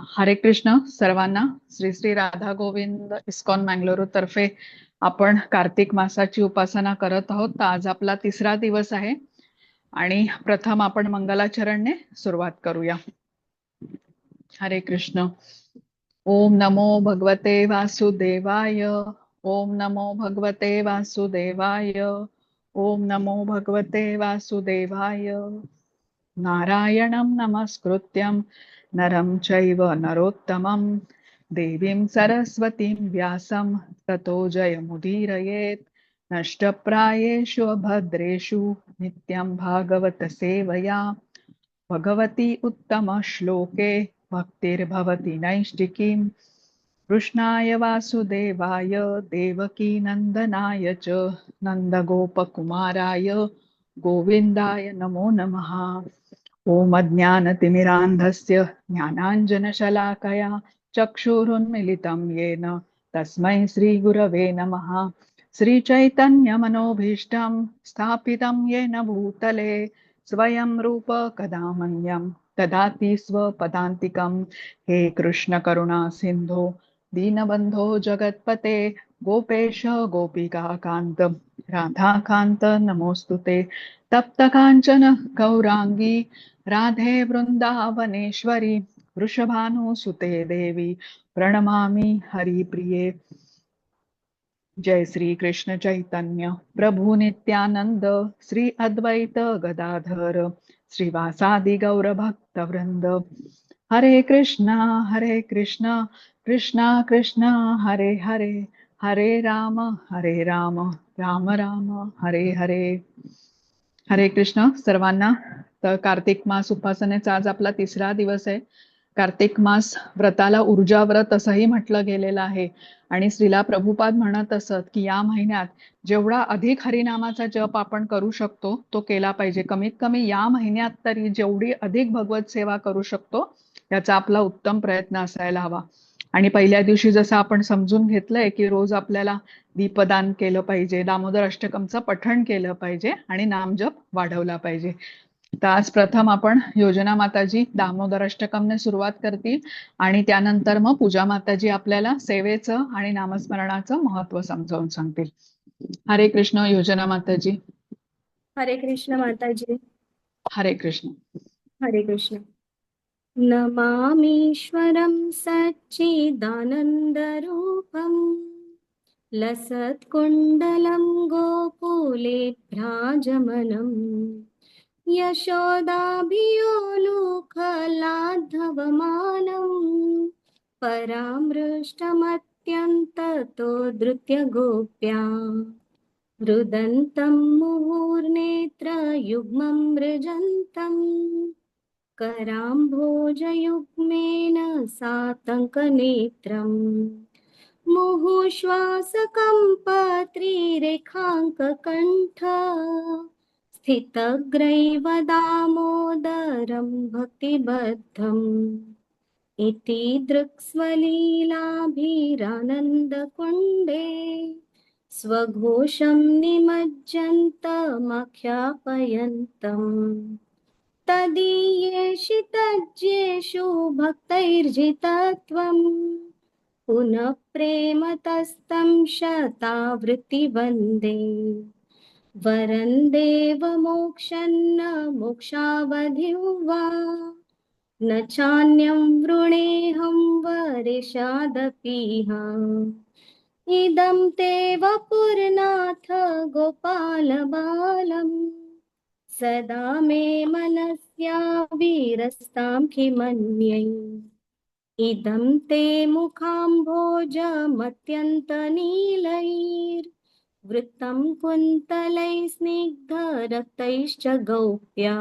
हरे कृष्ण सर्वांना. श्री श्री राधा गोविंद इस्कॉन मंगळुरू तर्फे आपण कार्तिक मासाची उपासना करत आहोत. तर आज आपला तिसरा दिवस आहे आणि प्रथम आपण मंगलाचरणने सुरुवात करूया. हरे कृष्ण. ओम नमो भगवते वासुदेवाय. ओम नमो भगवते वासुदेवाय. ओम नमो भगवते वासुदेवाय. नारायणं नमस्कृत्यं नरं चैव नरोत्तमं देवीं सरस्वतीं व्यासं ततो जयमुदीरयेत्. नष्टप्रायेषु अभद्रेषु नित्यं भागवत सेवया भगवती उत्तमश्लोके भक्तिर्भवति नैष्टिकीम्. कृष्णाय वासुदेवाय देवकीनन्दनाय च नन्दगोपकुमाराय गोविन्दाय नमो नमः. ॐ अज्ञानतिमिरान्धस्य ज्ञानाञ्जनशलाकया चक्षुरुन्मिलितं येन तस्मै श्रीगुरवे नमः. श्रीचैतन्यमनोभीष्टं स्थापितं येन भूतले स्वयं रूप कदा मह्यं ददाति स्वपदान्तिकं. हे कृष्ण करुणा सिन्धो दीनबन्धो जगत्पते गोपेश गोपिका कान्त राधाकान्त नमोस्तुते. तप्त कांचन गौरांगी राधे वृंदावनेश्वरी वृषभानुसुते देवी प्रणमामि हरिप्रिये. जय श्री कृष्ण चैतन्य प्रभु नित्यानंद श्री अद्वैत गदाधर श्रीवासादि गौर भक्त वृंद. हरे कृष्णा कृष्णा कृष्णा हरे हरे हरे राम राम राम हरे हरे. हरे कृष्ण सर्वांना. तर कार्तिक मास उपासनेचा आज आपला तिसरा दिवस आहे. कार्तिक मास व्रताला ऊर्जा व्रत असंही म्हटलं गेलेलं आहे आणि श्रीला प्रभुपाद म्हणत असत की या महिन्यात जेवढा अधिक हरिनामाचा जप आपण करू शकतो तो केला पाहिजे. कमीत कमी या महिन्यात तरी जेवढी अधिक भगवत सेवा करू शकतो याचा आपला उत्तम प्रयत्न असायला हवा. आणि पहिल्या दिवशी जसं आपण समजून घेतलंय की रोज आपल्याला दीपदान केलं पाहिजे, दामोदर अष्टकमचं पठण केलं पाहिजे आणि नामजप वाढवला पाहिजे. तर आज प्रथम आपण योजना माताजी दामोदर अष्टकमने सुरुवात करतील आणि त्यानंतर मग पूजा माताजी आपल्याला सेवेचं आणि नामस्मरणाचं महत्व समजावून सांगतील. हरे कृष्ण योजना माताजी. हरे कृष्ण माताजी. हरे कृष्ण. हरे कृष्ण. नमामीश्वरं सच्चिदानन्दरूपं लसत्कुण्डलं गोकुले भ्राजमनं यशोदाभियोलुखलाद्धवमानं परामृष्टमत्यन्ततो धृत्यगोप्या रुदन्तं मुहुर्नेत्रयुग्मं मृजन्तम् कराम्भोजयुग्मेन सातङ्कनेत्रम् मुहुश्वासकम्पत्रिरेखाङ्ककण्ठ स्थितग्रैव दामोदरं भक्तिबद्धम् इति दृक्स्वलीलाभिरानन्दकुण्डे स्वघोषं निमज्जन्तमख्यापयन्तम् तदीयेषु भक्तैर्जितत्वं पुनः प्रेमतस्तं शतावृत्ति वरं देवमोक्षन्न मोक्षावधिं वा न चान्यं वृणेऽहं वरिषादपीह. इदं ते वपुर्नाथ गोपालबालम् सदा मे मनस्या वीरस्तां किमन्यै. इदं ते मुखाम्भोजमत्यन्तनीलैर्वृत्तं कुन्तलैः स्निग्धरक्तैश्च गौप्या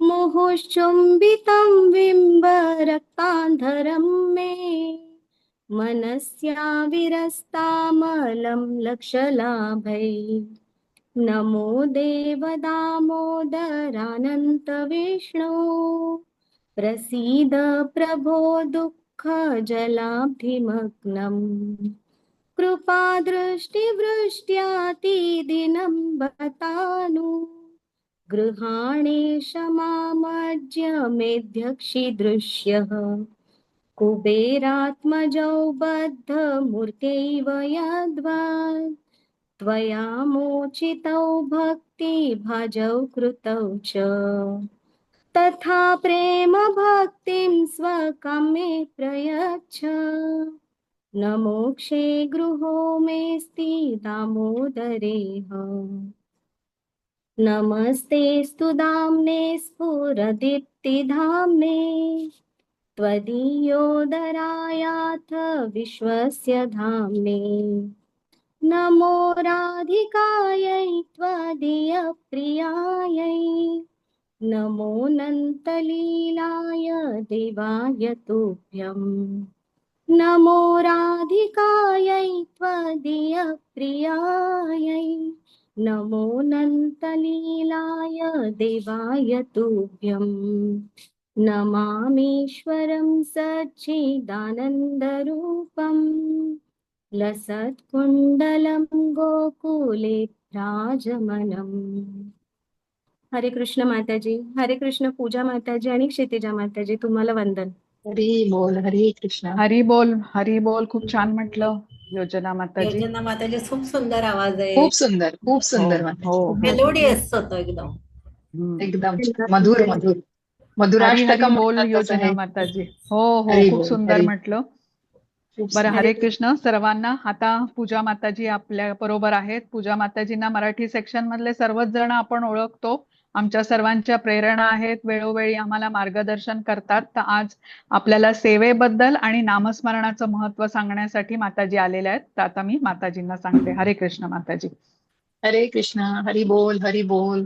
मुहुश्चुम्बितं बिम्बरक्तान्धरं मे मनस्या विरस्तामलं लक्षलाभै. नमो देवदामोदरानन्त विष्णु प्रसीद प्रभो दुःखजलाब्धिमग्नम् कृपादृष्टिवृष्ट्यातिदिनं बतानु गृहाणेश मामज्य मेध्यक्षिदृश्यः कुबेरात्मजौ बद्धमूर्त्यैव यद्वत् त्वया मोचितौ भक्तिभाजौ कृतौ च तथा प्रेम भक्तिं स्वकं मे प्रयच्छ न मोक्षे गृहो मेऽस्ति दामोदरेह नमस्तेऽस्तु दाम्ने स्फुरदीप्तिधाम्ने त्वदीयोदरायाथ विश्वस्य धाम्ने नमो राधिकायै त्वदीयप्रियायै नमोऽनन्तलीलाय देवाय तुभ्यम् नमो राधिकायै त्वदीयप्रियायै नमोऽनन्तलीलाय देवाय तुभ्यम् नमामीश्वरं सच्चिदानन्दरूपम् लसत्कुण्डलं गोकुले विराजमानम्. हरे कृष्ण माताजी, हरे कृष्ण पूजा माताजी आणि क्षितिजा माताजी, तुम्हाला वंदन. हरी बोल, हरी कृष्ण. हरी बोल, हरी बोल. खूप छान म्हटलं योजना माताजी. योजना माताजी खूप सुंदर आवाज आहे. खूप सुंदर, खूप सुंदर हो, माताजी. हो. मेलोडियस होतं एकदम. एकदम मधुर मधुर हरी मधुराष्टकम बोल म्हणतात तसं योजना हे. माताजी. हो हो, हरी खूप बोल, सुंदर हरी. म्हटलं. खूप बरं, सुंदर. हरे कृष्ण सर्वांना. आता पूजा माताजी आपल्या बरोबर आहेत. पूजा माताजींना मराठी सेक्शन मधले सर्वच जण आपण ओळखतो. आमच्या सर्वांच्या प्रेरणा आहेत, वेळोवेळी आम्हाला मार्गदर्शन करतात. तर आज आपल्याला सेवेबद्दल आणि नामस्मरणाचं महत्व सांगण्यासाठी माताजी आलेल्या आहेत. तर आता मी माताजींना सांगते. हरे कृष्ण माताजी. हरे कृष्ण, हरी बोल, हरी बोल.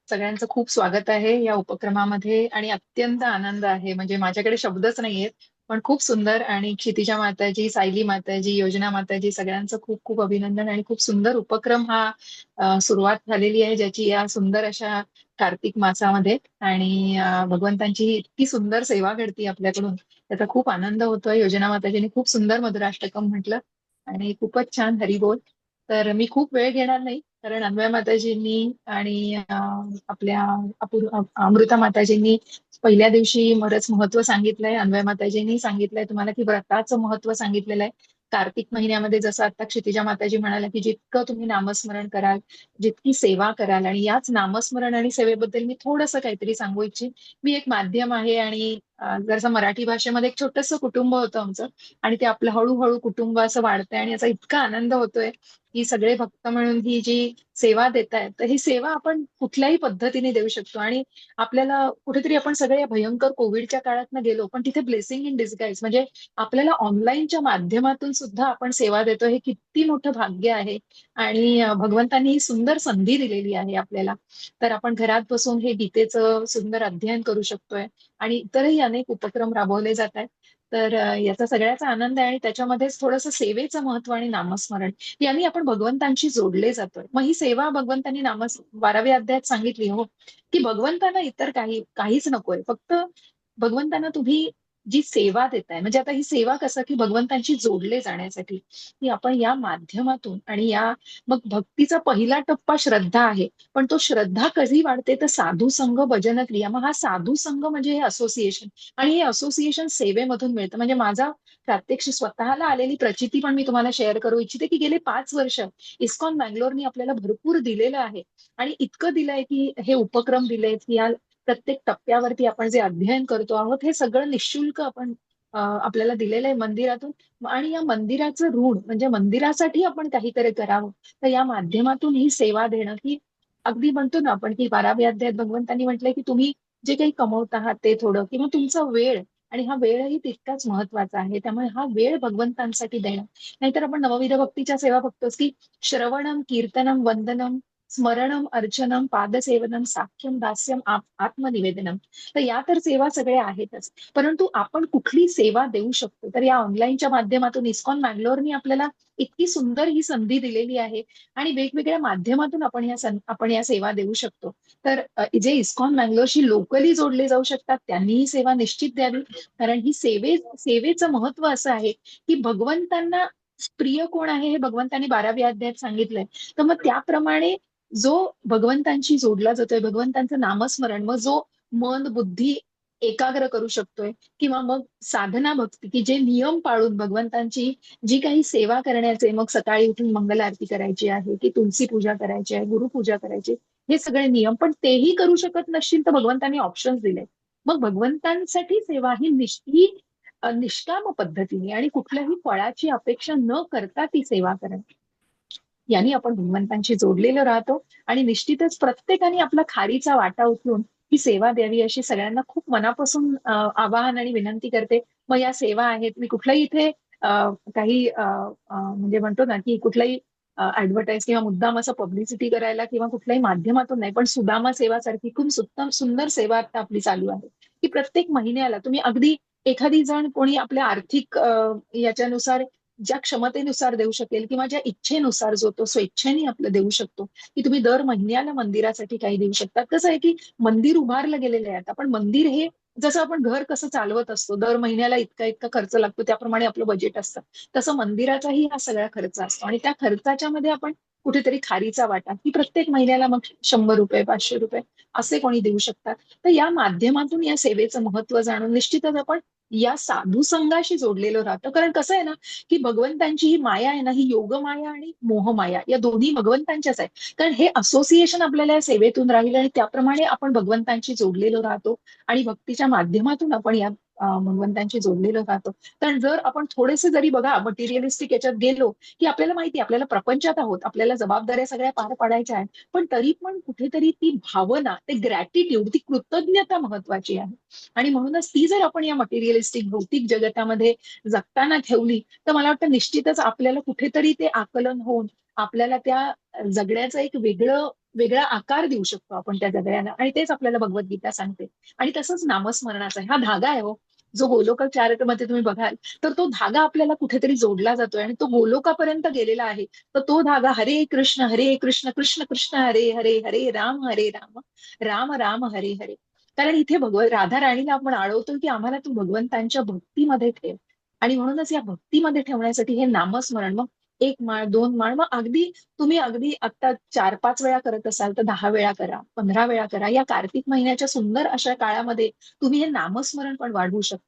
सगळ्यांचं खूप स्वागत आहे या उपक्रमामध्ये आणि अत्यंत आनंद आहे. म्हणजे माझ्याकडे शब्दच नाहीयेत, पण खूप सुंदर. आणि क्षितिजा माताजी, सायली माताजी, योजना माताजी, सगळ्यांचं खूप खूप अभिनंदन. आणि खूप सुंदर उपक्रम हा सुरुवात झालेली आहे ज्याची या सुंदर अशा कार्तिक मासामध्ये. आणि भगवंतांची ही इतकी सुंदर सेवा घडती आपल्याकडून, त्याचा खूप आनंद होतोय. योजना माताजींनी खूप सुंदर मधुराष्टकम म्हटलं आणि खूपच छान. हरी बोल. तर मी खूप वेळ घेणार नाही, कारण अन्वय माताजींनी आणि आपल्या अमृता माताजींनी पहिल्या दिवशी बरंच महत्व सांगितलंय. अन्वय माताजींनी सांगितलंय तुम्हाला की व्रताचं महत्व सांगितलेलं आहे. कार्तिक महिन्यामध्ये जसं आता क्षितिजा माताजी म्हणाल्या की जितकं तुम्ही नामस्मरण कराल, जितकी सेवा कराल. आणि याच नामस्मरण आणि सेवेबद्दल मी थोडंसं काहीतरी सांगू इच्छिन. मी एक माध्यम आहे आणि जसं मराठी भाषेमध्ये एक छोटंसं कुटुंब होतं आमचं, आणि ते आपलं हळूहळू कुटुंब असं वाढतंय. आणि याचा इतका आनंद होतोय की सगळे भक्त म्हणून ही जी सेवा देत आहेत, तर ही सेवा आपण कुठल्याही पद्धतीने देऊ शकतो. आणि आपल्याला कुठेतरी आपण सगळे या भयंकर कोविडच्या काळातनं गेलो, पण तिथे ब्लेसिंग इन डिस्गाईज म्हणजे आपल्याला ऑनलाईनच्या माध्यमातून सुद्धा आपण सेवा देतो. हे किती मोठं भाग्य आहे. आणि भगवंतांनी ही सुंदर संधी दिलेली आहे आपल्याला. तर आपण घरात बसून हे गीतेचं सुंदर अध्ययन करू शकतोय आणि इतरही अनेक उपक्रम राबवले जात आहेत. तर याचा सगळ्याचा आनंद आहे. आणि त्याच्यामध्येच थोडंसं सेवेचं महत्व आणि नामस्मरण यांनी आपण भगवंतांशी जोडले जातोय. मग ही सेवा भगवंतांनी 12व्या अध्यायात सांगितली हो, की भगवंतांना इतर काहीच नकोय, फक्त भगवंतांना तुम्ही जी सेवा देताय. म्हणजे आता ही सेवा कसं की भगवंतांशी जोडले जाण्यासाठी, की आपण या माध्यमातून. आणि या मग भक्तीचा पहिला टप्पा श्रद्धा आहे, पण तो श्रद्धा कधी वाढते तर साधू संघ भजन क्रिया. मग हा साधू संघ म्हणजे हे असोसिएशन, आणि हे असोसिएशन सेवेमधून मिळतं. म्हणजे माझा प्रात्यक्षिक स्वतःला आलेली प्रचिती पण मी तुम्हाला शेअर करू इच्छिते, की गेले 5 वर्ष इस्कॉन बँगलोरनी आपल्याला भरपूर दिलेलं आहे. आणि इतकं दिलंय की हे उपक्रम दिलेत की या प्रत्येक टप्प्यावरती आपण जे अध्ययन करतो आहोत हे सगळं निशुल्क आपण आपल्याला दिलेलं आहे मंदिरातून. आणि या मंदिराचं ऋण म्हणजे मंदिरासाठी आपण काहीतरी करावं, तर या माध्यमातून ही सेवा देणं, की अगदी म्हणतो ना आपण की 12व्या अध्यायात भगवंतांनी म्हटलंय की तुम्ही जे काही कमवत आहात ते थोडं, किंवा तुमचा वेळ, आणि हा वेळही तितकाच महत्वाचा आहे. त्यामुळे हा वेळ भगवंतांसाठी देणं. नाहीतर आपण नवविध भक्तीच्या सेवा बघतोच की श्रवणम, कीर्तनम, वंदनम, स्मरणम, अर्चनम, पादसेवनम, साख्यम, दास्यम, आत्मनिवेदनम. तर या तर सेवा सगळ्या आहेतच, परंतु आपण कुठली सेवा देऊ शकतो. तर या ऑनलाईनच्या माध्यमातून इस्कॉन बँगलोरनी आपल्याला इतकी सुंदर ही संधी दिलेली आहे. आणि वेगवेगळ्या माध्यमातून आपण या सेवा देऊ शकतो. तर जे इस्कॉन बँगलोरशी लोकली जोडले जाऊ शकतात त्यांनी ही सेवा निश्चित द्यावी. कारण ही सेवेचं महत्व असं आहे की भगवंतांना प्रिय कोण आहे हे भगवंतांनी 12व्या अध्यायात सांगितलंय. तर मग त्याप्रमाणे जो भगवंतांशी जोडला जातोय, भगवंतांचं नामस्मरण, मग जो मन, बुद्धी एकाग्र करू शकतोय, किंवा मग साधना भक्ती, की जे नियम पाळून भगवंतांची जी काही सेवा करण्याचे, मग सकाळी उठून मंगल आरती करायची आहे, की तुलसी पूजा करायची आहे, गुरुपूजा करायची, हे सगळे नियम पण तेही करू शकत नसशील तर भगवंतांनी ऑप्शन्स दिले. मग भगवंतांसाठी सेवा ही निष्काम पद्धतीने आणि कुठल्याही फळाची अपेक्षा न करता ती सेवा करणं, यांनी आपण भगवंतांशी जोडलेलो राहतो. आणि निश्चितच प्रत्येकाने आपला खारीचा वाटा उचलून ही सेवा द्यावी, अशी सगळ्यांना खूप मनापासून आवाहन आणि विनंती करते. मग या सेवा आहेत, मी कुठलाही इथे काही म्हणजे म्हणतो ना की कुठलाही ऍडव्हर्टाईज किंवा मुद्दाम असं पब्लिसिटी करायला किंवा कुठल्याही माध्यमातून नाही, पण सुदामा सेवा सारखी खूप सुंदर सेवा आता आपली चालू आहे, की प्रत्येक महिन्याला तुम्ही अगदी एखादी जण कोणी आपल्या आर्थिक याच्यानुसार ज्या क्षमतेनुसार देऊ शकेल, किंवा ज्या इच्छेनुसार जो तो स्वेच्छेने आपलं देऊ शकतो, की तुम्ही दर महिन्याला मंदिरासाठी काही देऊ शकता. कसं आहे की मंदिर उभारलं गेलेलं आहे आता, पण मंदिर हे जसं आपण घर कसं चालवत असतो, दर महिन्याला इतका इतका खर्च लागतो, त्याप्रमाणे आपलं बजेट असतं, तसं मंदिराचाही हा सगळा खर्च असतो. आणि त्या खर्चाच्या मध्ये आपण कुठेतरी खारीचा वाटा, की प्रत्येक महिन्याला मग 100 रुपये 500 रुपये असे कोणी देऊ शकतात. तर या माध्यमातून या सेवेचं महत्व जाणून निश्चितच आपण या साधू संघाशी जोडलेलो राहतो. कारण कसं आहे ना, की भगवंतांची ही माया आहे ना, ही योगमाया आणि मोहमाया या दोन्ही भगवंतांच्याच आहे. कारण हे असोसिएशन आपल्याला या सेवेतून राहील आणि त्याप्रमाणे आपण भगवंतांशी जोडलेलो राहतो आणि भक्तीच्या माध्यमातून आपण या भगवंतांशी जोडलेलो राहतो. कारण जर आपण थोडेसे जरी बघा मटेरियलिस्टिक याच्यात गेलो, की आपल्याला माहिती आहे आपल्याला प्रपंचात आहोत, आपल्याला जबाबदाऱ्या सगळ्या पार पाडायच्या आहेत, पण तरी पण कुठेतरी ती भावना, ते ग्रॅटिट्यूड, ती कृतज्ञता महत्वाची आहे. आणि म्हणूनच ती जर आपण या मटेरियलिस्टिक भौतिक जगतामध्ये जगताना ठेवली, तर मला वाटतं निश्चितच आपल्याला कुठेतरी ते आकलन होऊन आपल्याला त्या जगण्याचं एक वेगळा आकार देऊ शकतो आपण त्या जगण्याला. आणि तेच आपल्याला भगवद्गीता सांगते. आणि तसंच नामस्मरणाचा हा धागा आहे हो, जो गोलोकचारितेमध्ये तुम्ही बघाल, तर तो धागा आपल्याला कुठेतरी जोडला जातोय आणि तो गोलोकापर्यंत गेलेला आहे. तर तो धागा हरे कृष्ण कृष्ण कृष्ण हरे हरे, हरे राम राम राम हरे हरे. कारण इथे राधा राणीला आपण आळवतोय की आम्हाला तू भगवंतांच्या भक्तीमध्ये ठेव. आणि म्हणूनच या भक्तीमध्ये ठेवण्यासाठी हे नामस्मरण, मग 1 माळ 2 माळ, मग तुम्ही आता 4-5 वेळा करत असाल तर 10 वेळा करा, 15 वेळा करा. या कार्तिक महिन्याच्या सुंदर अशा काळामध्ये तुम्ही हे नामस्मरण पण वाढवू शकता.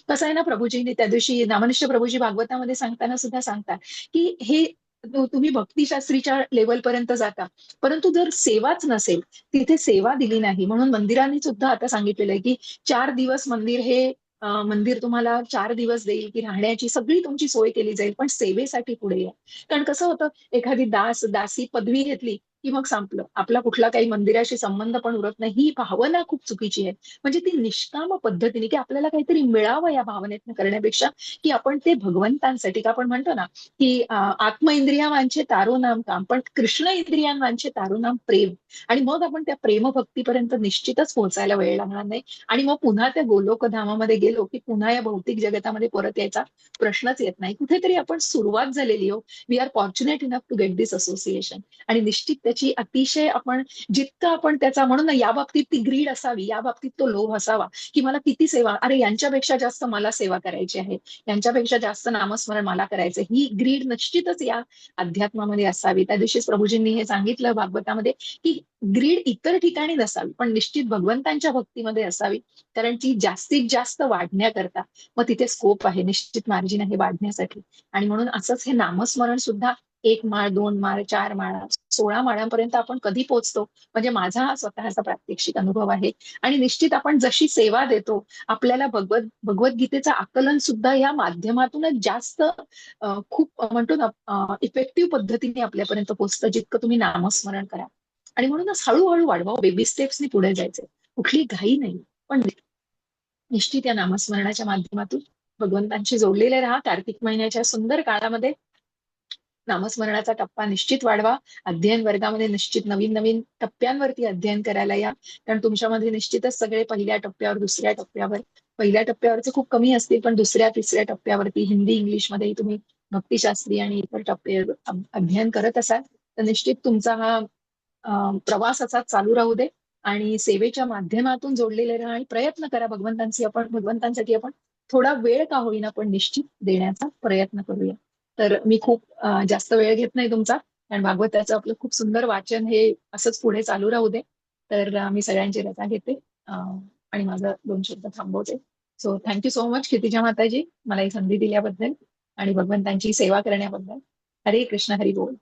कसं आहे ना, प्रभूजींनी त्या दिवशी नामनिष्ठ प्रभूजी भागवतामध्ये सांगताना सुद्धा सांगतात की हे तुम्ही भक्तिशास्त्रीच्या लेवलपर्यंत जाता, परंतु जर सेवाच नसेल, तिथे सेवा दिली नाही, म्हणून मंदिरांनी सुद्धा आता सांगितलेलं आहे की 4 दिवस मंदिर तुम्हाला 4 दिवस देईल, की राहण्याची सगळी तुमची सोय केली जाईल, पण सेवेसाठी पुढे या. कारण कसं होतं, एखादी दासी पदवी घेतली की मग संपलं, आपला कुठला काही मंदिराशी संबंध पण उरत नाही. ही भावना खूप चुकीची आहे. म्हणजे ती निष्काम पद्धतीने, की आपल्याला काहीतरी मिळावं या भावनेतनं करण्यापेक्षा, की आपण ते भगवंतांसाठी, का आपण म्हणतो ना की आत्म इंद्रिया वांछे तारो नाम काम, पण कृष्ण इंद्रियां वांछे तारो नाम प्रेम. आणि मग आपण त्या प्रेमभक्तीपर्यंत निश्चितच पोहोचायला वेळ लागणार नाही. आणि मग पुन्हा त्या गोलोकधामामध्ये गेलो की पुन्हा या भौतिक जगतामध्ये परत यायचा प्रश्नच येत नाही. कुठेतरी आपण सुरुवात झालेली हो. We are fortunate enough to get this association. आणि निश्चित त्याची अतिशय आपण जितकं आपण त्याचा, म्हणून ना, या बाबतीत ती ग्रीड असावी, या बाबतीत तो लोभ असावा, की मला किती सेवा, अरे यांच्यापेक्षा जास्त मला सेवा करायची आहे, यांच्यापेक्षा जास्त नामस्मरण मला करायचं, ही ग्रीड निश्चितच या अध्यात्मामध्ये असावी. त्या दिवशीच प्रभूजींनी हे सांगितलं भागवतामध्ये की ग्रीड इतर ठिकाणी नसावी, पण निश्चित भगवंतांच्या भक्तीमध्ये असावी. कारण ती जास्तीत जास्त वाढण्याकरता मग तिथे स्कोप आहे, निश्चित मार्जिन आहे वाढण्यासाठी. आणि म्हणून असंच हे नामस्मरण सुद्धा 1 माळ 2 माळ 4 माळा 16 माळांपर्यंत आपण कधी पोहोचतो, म्हणजे माझा हा स्वतःचा प्रात्यक्षिक अनुभव आहे. आणि निश्चित आपण जशी सेवा देतो, आपल्याला भगवद्गीतेचं आकलन सुद्धा या माध्यमातूनच जास्त खूप म्हणतो ना इफेक्टिव्ह पद्धतीने आपल्यापर्यंत पोहोचतं, जितकं तुम्ही नामस्मरण करा. आणि म्हणूनच हळूहळू वाढवा, बेबी स्टेप्सनी पुढे जायचे, कुठली घाई नाही. पण निश्चित या नामस्मरणाच्या माध्यमातून भगवंतांशी जोडलेले राहा. कार्तिक महिन्याच्या सुंदर काळामध्ये नामस्मरणाचा टप्पा निश्चित वाढवा. अध्ययन वर्गामध्ये निश्चित नवीन नवीन टप्प्यांवरती अध्ययन करायला या. कारण तुमच्यामध्ये निश्चितच सगळे पहिल्या टप्प्यावर, दुसऱ्या टप्प्यावर, पहिल्या टप्प्यावरचे खूप कमी असतील, पण दुसऱ्या तिसऱ्या टप्प्यावरती हिंदी इंग्लिशमध्ये तुम्ही भक्तिशास्त्री आणि इतर टप्पे अध्ययन करत असाल, तर निश्चित तुमचा हा प्रवास असाच चालू राहू दे. आणि सेवेच्या माध्यमातून जोडलेले राहा आणि प्रयत्न करा भगवंतांसाठी आपण थोडा वेळ का होईना पण निश्चित देण्याचा प्रयत्न करूया. तर मी खूप जास्त वेळ घेत नाही तुमचा, कारण भागवताचं आपलं खूप सुंदर वाचन हे असंच पुढे चालू राहू दे. तर मी सगळ्यांची रजा घेते. आणि माझं 2 शब्द थांबवते. So thank you so much Kshitija माताजी, मला ही संधी दिल्याबद्दल आणि भगवंतांची सेवा करण्याबद्दल. हरे कृष्ण, हरी बोल.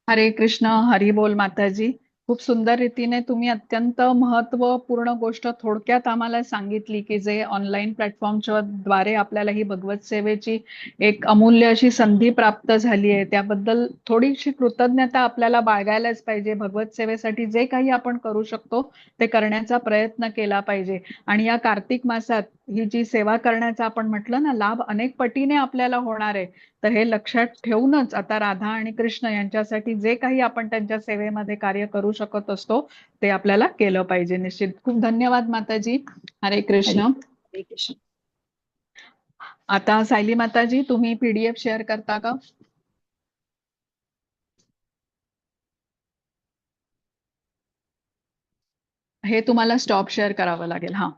हरे कृष्ण, हरी बोल माताजी. खूप सुंदर रीतीने तुम्ही अत्यंत महत्वपूर्ण गोष्ट थोडक्यात आम्हाला सांगितली की जे ऑनलाईन प्लॅटफॉर्मच्या द्वारे आपल्याला ही भगवत सेवेची एक अमूल्य अशी संधी प्राप्त झाली आहे, त्याबद्दल थोडीशी कृतज्ञता आपल्याला बाळगायलाच पाहिजे. भगवत सेवेसाठी जे काही आपण करू शकतो ते करण्याचा प्रयत्न केला पाहिजे. आणि या कार्तिक मासात ही जी सेवा करण्याचा आपण म्हटलं ना, लाभ अनेक पटीने आपल्याला होणार आहे. तर हे लक्षात ठेवूनच आता राधा आणि कृष्ण यांच्यासाठी जे काही आपण त्यांच्या सेवेमध्ये कार्य करू शकत असतो ते आपल्याला केलं पाहिजे. निश्चित. खूप धन्यवाद माताजी. हरे हरी कृष्ण. हरे कृष्ण. आता सायली माताजी, तुम्ही PDF शेअर करता का? हे तुम्हाला स्टॉप शेअर करावं लागेल. हा.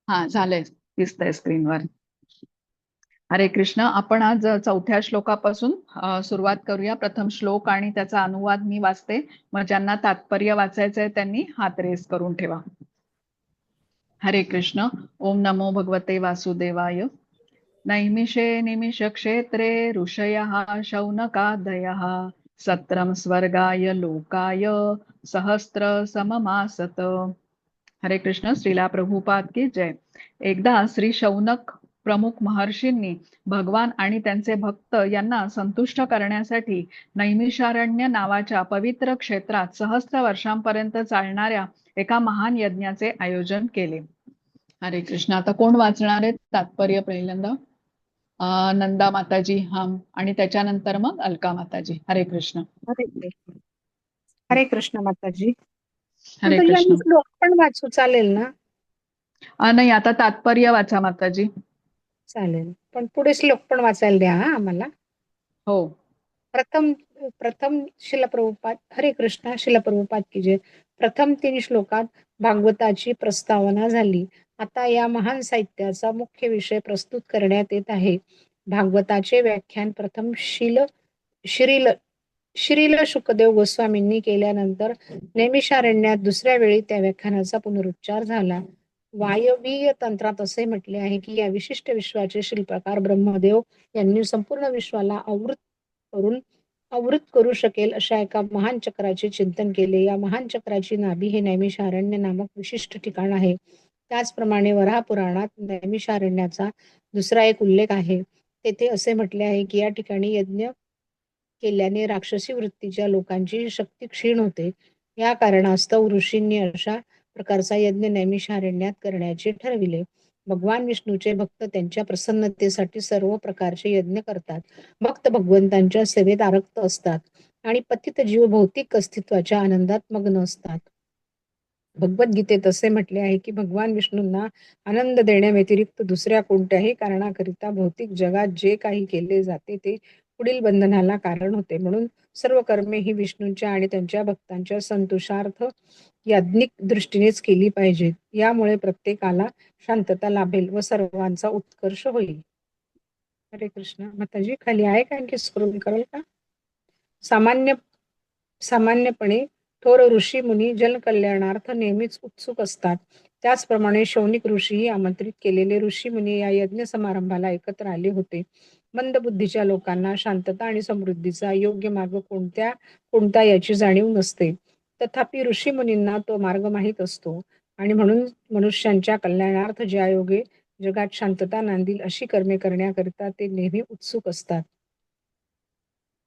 हा, झालंय. दिसतंय स्क्रीनवर. हरे कृष्ण. आपण आज 4थ्या श्लोकापासून सुरुवात करूया. प्रथम श्लोक आणि त्याचा अनुवाद मी वाचते. मग ज्यांना तात्पर्य वाचायचंय त्यांनी हात रेस करून ठेवा. हरे कृष्ण. ओम नमो भगवते वासुदेवाय. नैमिषे निमिष क्षेत्रे ऋषयः शौनकादयः सत्रम स्वर्गाय लोकाय सहस्त्र सममासत. हरे कृष्ण. श्रीला प्रभुपाद की जय. एकदा श्री शौनक प्रमुख महर्षींनी भगवान आणि त्यांचे भक्त यांना संतुष्ट करण्यासाठी नैमिषारण्य नावाच्या पवित्र क्षेत्रात सहस्त्र वर्षांपर्यंत चालणाऱ्या एका महान यज्ञाचे आयोजन केले. हरे कृष्ण. आता कोण वाचणार आहे तात्पर्य पहिल्यांदा? नंदा माताजी. हा. आणि त्याच्यानंतर मग अलका माताजी. हरे कृष्ण. हरे कृष्ण माताजी. हरे माताजी, कृष्ण. आम्ही श्लोक पण वाचू चालेल ना? नाही, आता तात्पर्य वाचा माताजी. चालेल, पण पुढे श्लोक पण वाचायला द्या हा आम्हाला. हो. प्रथम प्रथम शिला प्रभुपाद. हरे कृष्ण. शिला प्रभुपाद की जय. प्रथम 3 श्लोकात भागवताची प्रस्तावना झाली. आता या महान साहित्याचा मुख्य विषय प्रस्तुत करण्यात येत आहे. भागवताचे व्याख्यान प्रथम श्रील शुकदेव गोस्वामींनी केल्यानंतर नैमिषारण्यात दुसऱ्या वेळी त्या व्याख्यानाचा पुनरुच्चार झाला. वायवीय तंत्रात असे म्हटले आहे की या विशिष्ट विश्वाचे शिल्पकार ब्रह्मदेव यांनी संपूर्ण विश्वाला आवृत करू शकेल अशा एका महान चक्राचे चिंतन केले. या महान चक्राची नाभी हे नैमिषारण्य नामक विशिष्ट ठिकाण आहे. त्याचप्रमाणे वराह पुराणात नैमिषारण्याचा दुसरा एक उल्लेख आहे. तेथे असे म्हटले आहे की या ठिकाणी यज्ञ केल्याने राक्षसी वृत्तीच्या लोकांची शक्ती क्षीण होते. या कारणास्तव ऋषींनी अशा प्रकारचा यज्ञ नैमिषारण्यात करण्याचे ठरविले. भगवान विष्णूचे भक्त त्यांच्या प्रसन्नतेसाठी सर्व प्रकारचे यज्ञ करतात. भक्त भगवंतांच्या सेवेत आरक्त असतात आणि पतित जीव भौतिक अस्तित्वाच्या आनंदात मग्न असतात. भगवद्गीतेत असे म्हटले आहे की भगवान विष्णूंना आनंद देण्याव्यतिरिक्त दुसऱ्या कोणत्याही कारणाकरिता भौतिक जगात जे काही केले जाते ते पुढील बंधनाला कारण होते. म्हणून सर्व कर्मे ही विष्णूंच्या आणि त्यांच्या भक्तांच्या संतोषार्थ याज्ञिक दृष्टीनेच केली पाहिजेत. यामुळे प्रत्येकाला शांतता लाभेल व सर्वांचा उत्कर्ष होईल. हरे कृष्ण. माताजी, खाली आहे का? आणखी स्क्रोल कराल का? सामान्यपणे थोर ऋषी मुनी जनकल्याणार्थ नेहमीच उत्सुक असतात. त्याचप्रमाणे शौनिक ऋषीही आमंत्रित केलेले ऋषी मुनी या यज्ञ समारंभाला एकत्र आले होते. मंद बुद्धीच्या लोकांना शांतता आणि समृद्धीचा योग्य मार्ग कोणता याची जाणीव नसते. तथापि ऋषी मुनींना तो मार्ग माहीत असतो आणि म्हणून मनुष्यांच्या कल्याणार्थ ज्यायोगे जगात शांतता नांदील अशी कर्मे करण्याकरिता ते नेहमी उत्सुक असतात.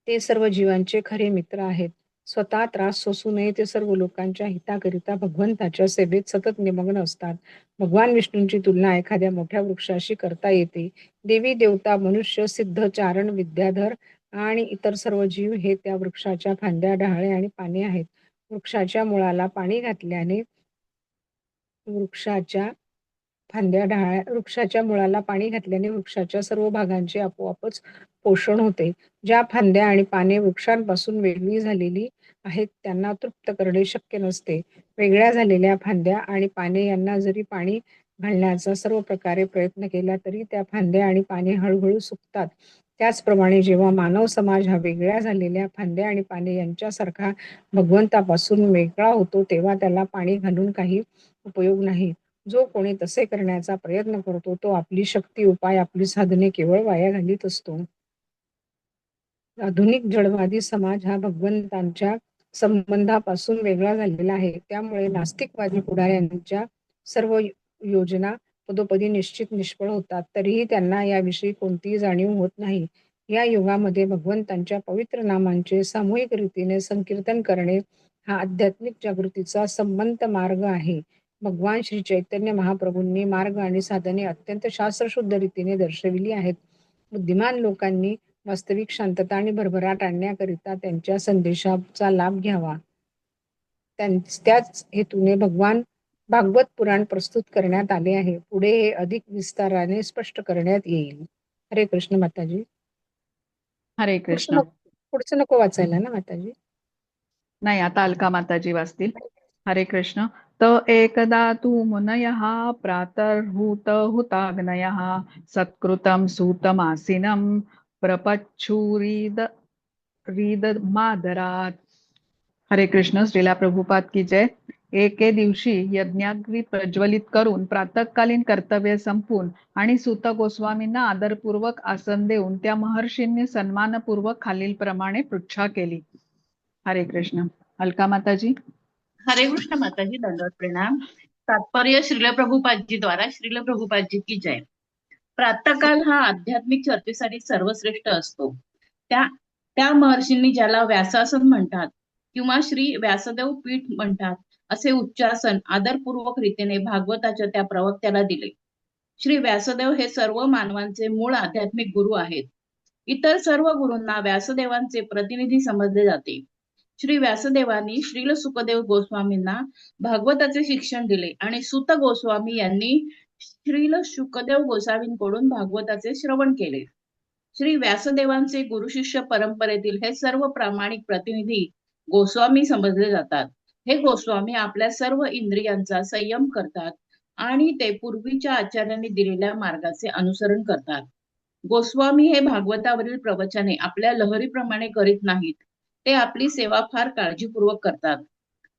ते सर्व जीवांचे खरे मित्र आहेत. स्वतः त्रास सोसू नये ते सर्व लोकांच्या हिताकरिता भगवंताच्या सेवेत सतत निमग्न असतात. भगवान विष्णूंची तुलना एखाद्या मोठ्या वृक्षाशी करता येते. देवी देवता मनुष्य सिद्ध चारण विद्याधर आणि इतर सर्व जीव हे त्या वृक्षाच्या फांद्या डहाळे आणि पाने आहेत. वृक्षाच्या मुळाला पाणी घातल्याने वृक्षाच्या मुळाला पाणी घातल्याने वृक्षाच्या सर्व भागांचे आपोआपच पोषण होते. ज्या फांद्या आणि पाने वृक्षांपासून वेगळी झालेली आहेत त्यांना तृप्त करणे शक्य नसते. वेगळ्या झालेल्या फांद्या आणि पाने यांना जरी पाणी घालण्याचा सर्व प्रकारे प्रयत्न केला तरी त्या फांद्या आणि पाने हळूहळू सुकतात. त्याचप्रमाणे जेव्हा मानव समाज हा वेगळ्या झालेल्या फांद्या आणि पाने यांच्यासारखा भगवंतापासून वेगळा होतो तेव्हा त्याला पाणी घालून काही उपयोग नाही. जो कोणी तसे करण्याचा प्रयत्न करतो तो आपली शक्ती, उपाय, आपली साधने केवळ वाया घालीत असतो. आधुनिक जडवादी समाज हा भगवंतांच्या संबंधापासून वेगळा झालेला आहे. त्यामुळे नास्तिकवादी पुढाऱ्यांच्या सर्व योजना पदोपदी निश्चित निष्फळ होतात. तरीही त्यांना याविषयी कोणतीही जाणीव होत नाही. या युगामध्ये भगवंतांच्या पवित्र नामांचे सामूहिक रीतीने संकीर्तन करणे हा आध्यात्मिक जागृतीचा संबंध मार्ग आहे. भगवान श्री चैतन्य महाप्रभूंनी मार्ग आणि साधने अत्यंत शास्त्रशुद्ध रीतीने दर्शविली आहेत. बुद्धिमान लोकांनी वास्तविक शांतता आणि भरभराट आणण्याकरिता त्यांच्या संदेशाचा लाभ घ्यावा. त्याच हेतूने भागवत पुराण प्रस्तुत करण्यात आले आहे. पुढे हे अधिक विस्ताराने स्पष्ट करण्यात येईल. हरे कृष्ण माताजी. हरे कृष्ण. पुढचं नको वाचायला ना माताजी? नाही, आता अलका माताजी वाचतील. हरे कृष्ण. त एकदा तू मुनयः प्रातर्हूत हुताग्नयः सत्कृतं सूतमासिनं प्रपच्छुरीदमादरात्. हरे कृष्ण. श्रीला प्रभुपाद की जय. एके दिवशी यज्ञाग्नी प्रज्वलित करून प्रातःकालीन कर्तव्य संपून आणि सूत गोस्वामींना आदरपूर्वक आसन देऊन त्या महर्षींनी सन्मानपूर्वक खालीलप्रमाणे पृच्छा केली. हरे कृष्ण. अलका माताजी. हरे कृष्ण माताजी. दंडवत प्रणाम. तात्पर्य श्रील प्रभुपादजी द्वारा. श्रील प्रभुपादजी की जय. प्रातःकाल हा आध्यात्मिक चर्चेसाठी सर्वश्रेष्ठ असतो. त्या महर्षींनी ज्याला व्यासासन म्हणतात किंवा श्री व्यासदेव पीठ म्हणतात असे उच्चासन आदरपूर्वक रीतीने भागवताच्या त्या प्रवक्त्याला दिले. श्री व्यासदेव हे सर्व मानवांचे मूळ आध्यात्मिक गुरु आहेत. इतर सर्व गुरूंना व्यासदेवांचे प्रतिनिधी समजले जाते. श्री व्यासदेवांनी श्रील सुखदेव गोस्वामींना भागवताचे शिक्षण दिले आणि सूत गोस्वामी यांनी श्रील शुकदेव गोसावींकडून भागवताचे श्रवण केले. श्री व्यासदेवांचे गुरुशिष्य परंपरेतील हे सर्व प्रामाणिक प्रतिनिधी गोस्वामी समजले जातात. हे गोस्वामी आपल्या सर्व इंद्रियांचा संयम करतात आणि ते पूर्वीच्या आचार्यांनी दिलेल्या मार्गाचे अनुसरण करतात. गोस्वामी हे भागवतावरील प्रवचने आपल्या लहरीप्रमाणे करीत नाहीत. ते आपली सेवा फार काळजीपूर्वक करतात.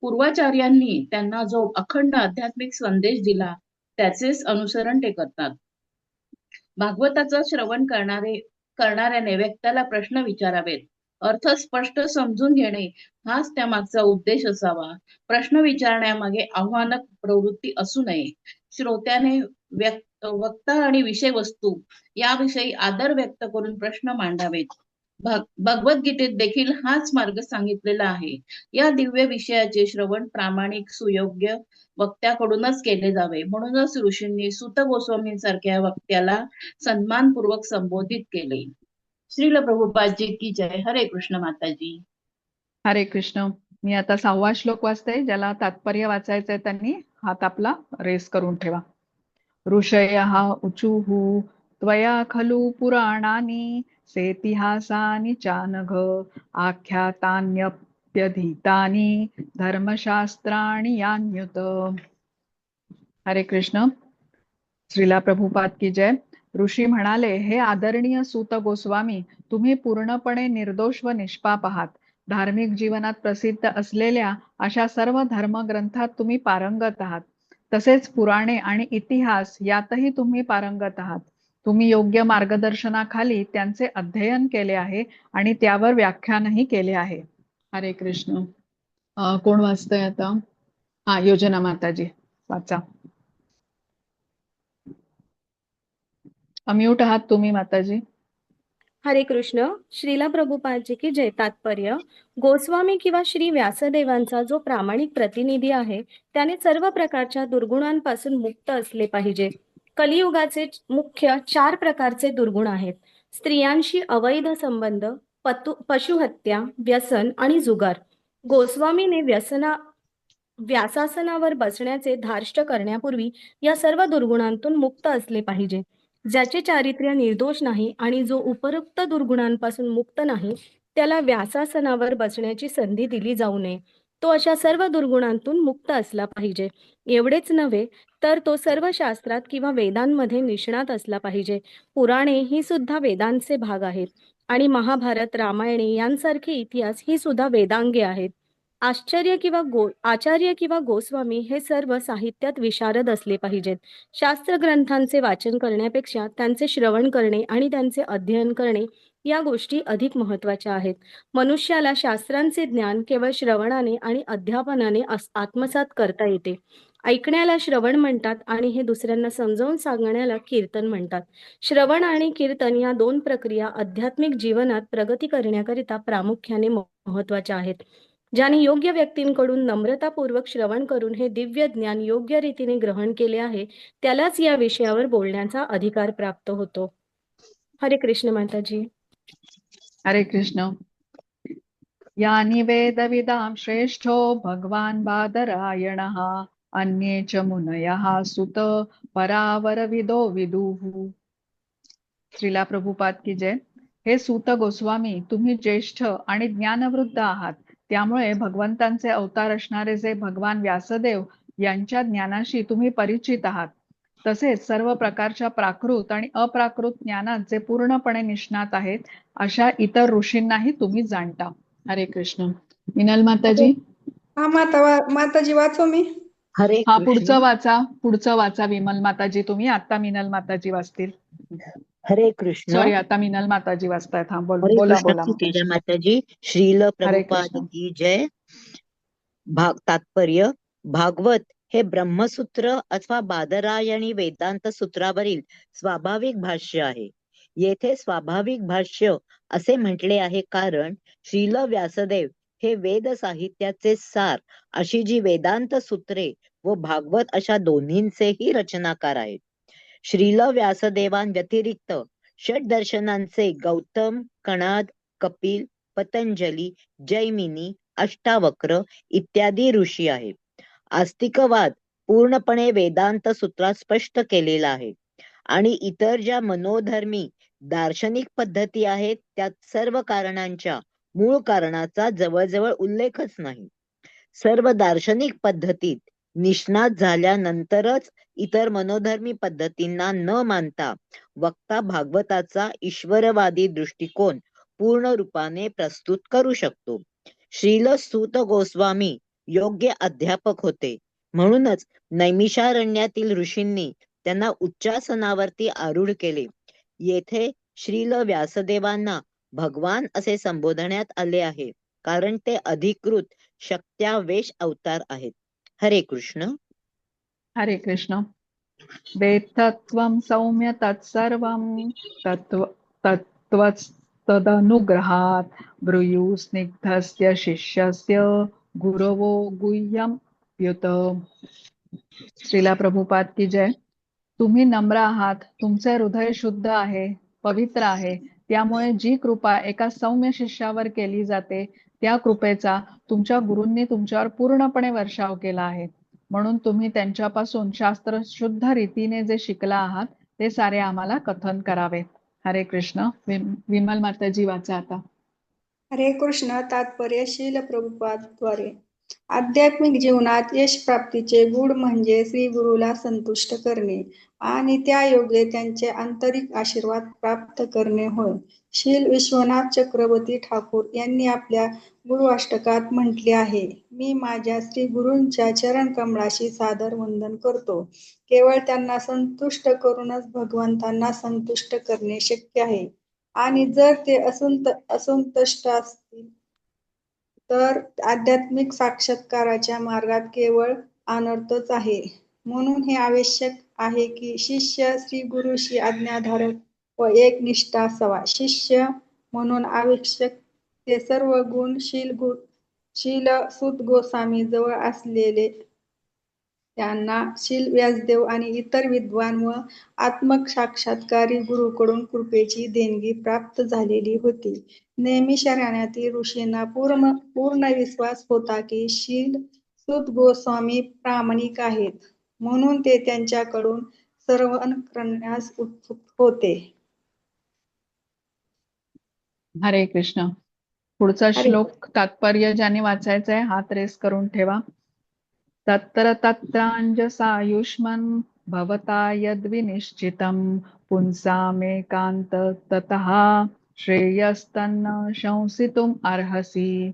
पूर्वाचार्यांनी त्यांना जो अखंड आध्यात्मिक संदेश दिला त्याचेच अनुसरण ते करतात. भागवताचं श्रवण करणाऱ्याने व्यक्तीला प्रश्न विचारावेत. अर्थ स्पष्ट समजून घेणे हाच त्यामागचा उद्देश असावा. प्रश्न विचारण्यामागे आव्हानक प्रवृत्ती असू नये. श्रोत्याने वक्ता आणि विषय वस्तू याविषयी आदर व्यक्त करून प्रश्न मांडावेत. भगवद्गीतेत देखील हाच मार्ग सांगितलेला आहे. या दिव्य विषयाचे श्रवण प्रामाणिक सुयोग्य वक्त्याकडूनच केले जावे. म्हणूनच ऋषींनी सूत गोस्वामींसारख्या वक्त्याला सन्मानपूर्वक संबोधित केले. श्रील प्रभुपादजी की जय. हरे कृष्ण माताजी. हरे कृष्ण. मी आता 6वा श्लोक वाचते. ज्याला तात्पर्य वाचायचंय त्यांनी हात आपला रेस करून ठेवा. ऋषयः उचुः त्वया खलु पुराणानि सेतिहासानि चानघ आख्यातान्यप्यधीतानि धर्मशास्त्राणि यान्युत. हरे कृष्ण. श्रीला प्रभुपाद की जय. ऋषी म्हणाले, हे आदरणीय सूत गोस्वामी, तुम्ही पूर्णपणे निर्दोष व निष्पाप आहात. धार्मिक जीवनात प्रसिद्ध असलेल्या अशा सर्व धर्मग्रंथात तुम्ही पारंगत आहात. तसेच पुराणे आणि इतिहास यातही तुम्ही पारंगत आहात. तुम्ही योग्य मार्गदर्शनाखाली त्यांचे अध्ययन केले आहे आणि त्यावर व्याख्यानही केले आहे. हरे कृष्ण. कोण वाचतंय आता? योजना माताजी वाचा. अम्यूट आहात तुम्ही माताजी. हरे कृष्ण. श्रीला प्रभुपादजी की जय. तात्पर्य गोस्वामी किंवा श्री व्यासदेवांचा जो प्रामाणिक प्रतिनिधी आहे त्याने सर्व प्रकारच्या दुर्गुणांपासून मुक्त असले पाहिजे. कलियुगाचे मुख्य 4 प्रकारचे दुर्गुण आहेत. स्त्रियांशी अवैध संबंध, पशुहत्या, व्यसन आणि जुगार. गोस्वामीने व्यासासनावर बसण्याचे धार्ष्ट करण्यापूर्वी या सर्व दुर्गुणांतून मुक्त असले पाहिजे. ज्याचे चारित्र्य निर्दोष नाही आणि जो उपरोक्त दुर्गुणांपासून मुक्त नाही, त्याला व्यासासनावर बसण्याची संधी दिली जाऊ नये. तो अशा सर्व दुर्गुणांतून मुक्त असला पाहिजे. एवढेच नव्हे तर तो सर्व शास्त्रात किंवा वेदांमध्ये निष्णात असला पाहिजे. पुराणे ही सुद्धा वेदांचे भाग आहेत आणि महाभारत, रामायणे यांसारखे इतिहास ही सुद्धा वेदांगे आहेत. आचार्य किंवा गोस्वामी हे सर्व साहित्यात विशारद असले पाहिजेत. शास्त्र ग्रंथांचे वाचन करण्यापेक्षा त्यांचे श्रवण करणे आणि त्यांचे अध्ययन करणे या गोष्टी अधिक महत्त्वाच्या आहेत. मनुष्याला शास्त्रांचे ज्ञान केवळ श्रवणाने आणि अध्यापनाने आत्मसात करता येते. ऐकण्याला श्रवण म्हणतात आणि हे दुसऱ्यांना समजावून सांगण्याला कीर्तन म्हणतात. श्रवण आणि कीर्तन या दोन प्रक्रिया आध्यात्मिक जीवनात प्रगती करण्याकरिता प्रामुख्याने महत्त्वाच्या आहेत. ज्याने योग्य व्यक्तींकडून नम्रतापूर्वक श्रवण करून हे दिव्य ज्ञान योग्य रीतीने ग्रहण केले आहे, त्यालाच या विषयावर बोलण्याचा अधिकार प्राप्त होतो. हरे कृष्ण माताजी. हरे कृष्ण. यानि वेदविदां श्रेष्ठो भगवान बादरायणः अन्ये च मुनयः सुत परावरविदो विदुः. श्रीला प्रभुपाद की जय. हे सूत गोस्वामी, तुम्ही ज्येष्ठ आणि ज्ञानवृद्ध आहात. त्यामुळे भगवंतांचे अवतार असणारे जे भगवान व्यासदेव यांच्या ज्ञानाशी तुम्ही परिचित आहात. तसेच सर्व प्रकारच्या प्राकृत आणि अप्राकृत ज्ञानात जे पूर्णपणे निष्णात आहेत, अशा इतर ऋषींनाही तुम्ही जाणता. हरे कृष्ण. मिनल माताजी. हा माताजी वाचो मी. हरे हा, कृष्ण. पुढचं वाचा विमल माताजी तुम्ही. आता मिनल माताजी वाचतील. हरे कृष्ण. सॉरी, आता मिनल माताजी वाचतायत. हा, हरे बोला कृष्ण. बोला की जय माताजी. माताजी. श्रील हरे प्रभुपाद कृष्ण. की जय. तात्पर्य: भागवत हे ब्रह्मसूत्र अथवा बादरायणी वेदांत सूत्रावरील स्वाभाविक भाष्य आहे. येथे स्वाभाविक भाष्य असे म्हटले आहे कारण श्रील व्यासदेव हे वेद साहित्याचे सार अशी जी वेदांत सूत्रे व भागवत अशा दोन्हींचेही रचनाकार आहेत. श्रील व्यासदेवांव्यतिरिक्त षड्दर्शनांचे गौतम, कणाद, कपिल, पतंजली, जैमिनी, अष्टावक्र इत्यादी ऋषी आहेत. आस्तिकवाद पूर्णपणे वेदांत सूत्रात स्पष्ट केलेला आहे आणि इतर ज्या मनोधर्मी दार्शनिक पद्धती आहेत त्यात सर्व कारणांच्या मूळ कारणाचा जवळजवळ उल्लेखच नाही. सर्व दार्शनिक पद्धतीत निष्णात झाल्यानंतरच इतर मनोधर्मी पद्धतींना न मानता वक्ता भागवताचा ईश्वरवादी दृष्टिकोन पूर्ण रूपाने प्रस्तुत करू शकतो. श्रील सूत गोस्वामी योग्य अध्यापक होते. म्हणूनच नैमिषारण्यातील ऋषींनी त्यांना उच्चासनावरती आरूढ केले. येथे श्रील व्यासदेवांना भगवान असे संबोधण्यात आले आहे कारण ते अधिकृत शक्त्यावेश अवतार आहेत. हरे कृष्ण. हरे कृष्ण. वेत्तत्वं सौम्य तत्सर्वं तत्त्वस्तदनुग्रहात् ब्रूयु स्निग्धस्य शिष्यस्य गुरवो गुह्यं युत. श्रीला प्रभुपाद की जय. तुम्ही नम्र आहात, तुमचे हृदय शुद्ध आहे, पवित्र आहे. त्यामुळे जी कृपा एका सौम्य शिष्यावर केली जाते त्या कृपेचा तुमच्या गुरूंनी तुमच्यावर पूर्णपणे वर्षाव केला आहे. म्हणून तुम्ही त्यांच्यापासून शास्त्र शुद्ध रीतीने जे शिकला आहात ते सारे आम्हाला कथन करावे. हरे कृष्ण. विमल माताजी वाचा आता. हरे कृष्ण. तात्पर्य शील प्रभुपाद द्वारे. आध्यात्मिक जीवनात यश प्राप्तीचे गूढ म्हणजे श्री गुरुला संतुष्ट करणे आणि त्या योगे त्यांचे आंतरिक आशीर्वाद प्राप्त करणे होय. शील विश्वनाथ चक्रवर्ती ठाकूर यांनी आपल्या गुरुअष्टकात म्हटले आहे, मी माझ्या श्री गुरूंच्या चरण कमळाशी सादर वंदन करतो. केवळ त्यांना संतुष्ट करूनच भगवंतांना संतुष्ट करणे शक्य आहे आणि जर ते असंतुष्ट असतील तर आध्यात्मिक साक्षात्काराच्या मार्गात केवळ अनर्थच आहे. म्हणून हे आवश्यक आहे की शिष्य श्री गुरुशी आज्ञाधारक व एकनिष्ठ असावा. शिष्य म्हणून आवश्यक ते सर्व गुण शील सूत गोस्वामी जवळ असलेले त्यांना शील व्यासदेव आणि इतर विद्वान व आत्मसाक्षात्कारी गुरुकडून कृपेची देणगी प्राप्त झालेली होती. नैमिषारण्यातील ऋषींना पूर्ण विश्वास होता की शील सुत गोस्वामी प्रामाणिक आहेत, म्हणून ते त्यांच्याकडून श्रवण करण्यास उत्सुक होते. हरे कृष्ण. पुढचा हरे श्लोक तात्पर्य ज्याने वाचायचं आहे हात रेस करून ठेवा. तत्र तत्रांजसायुष्मन् भवता यद्विनिश्चितं पुंसामेकांत ततः श्रेयस्तन्न शंसितुम अर्हसि.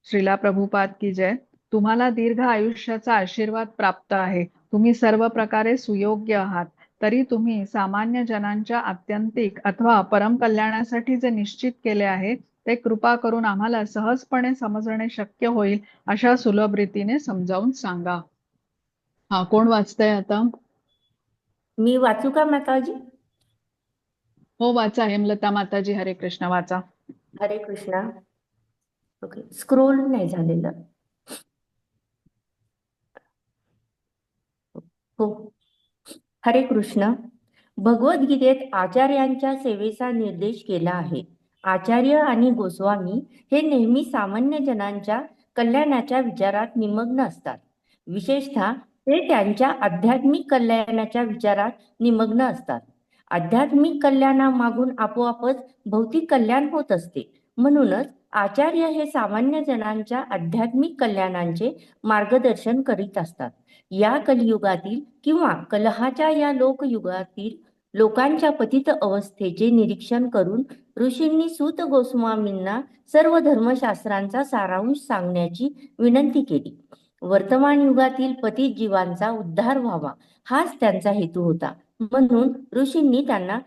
श्रीला प्रभुपाद की जय. तुम्हाला दीर्घ आयुष्याचा आशीर्वाद प्राप्त आहे. तुम्ही सर्व प्रकारे सुयोग्य आहात. तरी तुम्ही सामान्य जनांच्या आत्यंतिक अथवा परम कल्याणासाठी जे निश्चित केले आहे ते कृपा करून आम्हाला सहजपणे समजणे शक्य होईल अशा सुलभ रीतीने समजावून सांगा. हा, कोण वाचतंय आता? मी वाचू का माताजी? हो, वाचा. हेमलता माताजी. हरे कृष्ण. वाचा. हरे कृष्णा. ओके, स्क्रोल नाही झालेलं. हो. हरे कृष्ण. भगवद्गीतेत आचार्यांच्या सेवेचा निर्देश केला आहे. आचार्य आणि गोस्वामी हे नेहमी सामान्य जनांच्या कल्याणाच्या विचारात निमग्न असतात. विशेषतः ते त्यांच्या आध्यात्मिक कल्याणाच्या विचारात निमग्न असतात. आध्यात्मिक कल्याणामागून आपोआपच भौतिक कल्याण होत असते. म्हणूनच आचार्य हे सामान्य जनांच्या आध्यात्मिक कल्याणाचे मार्गदर्शन करीत असतात. या कलियुगातील किंवा कलहाच्या या लोकयुगातील लोकांच्या पतित अवस्थेचे निरीक्षण करून ऋषींनी सूत गोस्वामींना सर्व धर्मशास्त्रांचा सारांश सांगण्याची विनंती केली. वर्तमान युगातील पतित जीवांचा उद्धार व्हावा हाच त्यांचा हेतू होता. म्हणून ऋषींनी त्यांना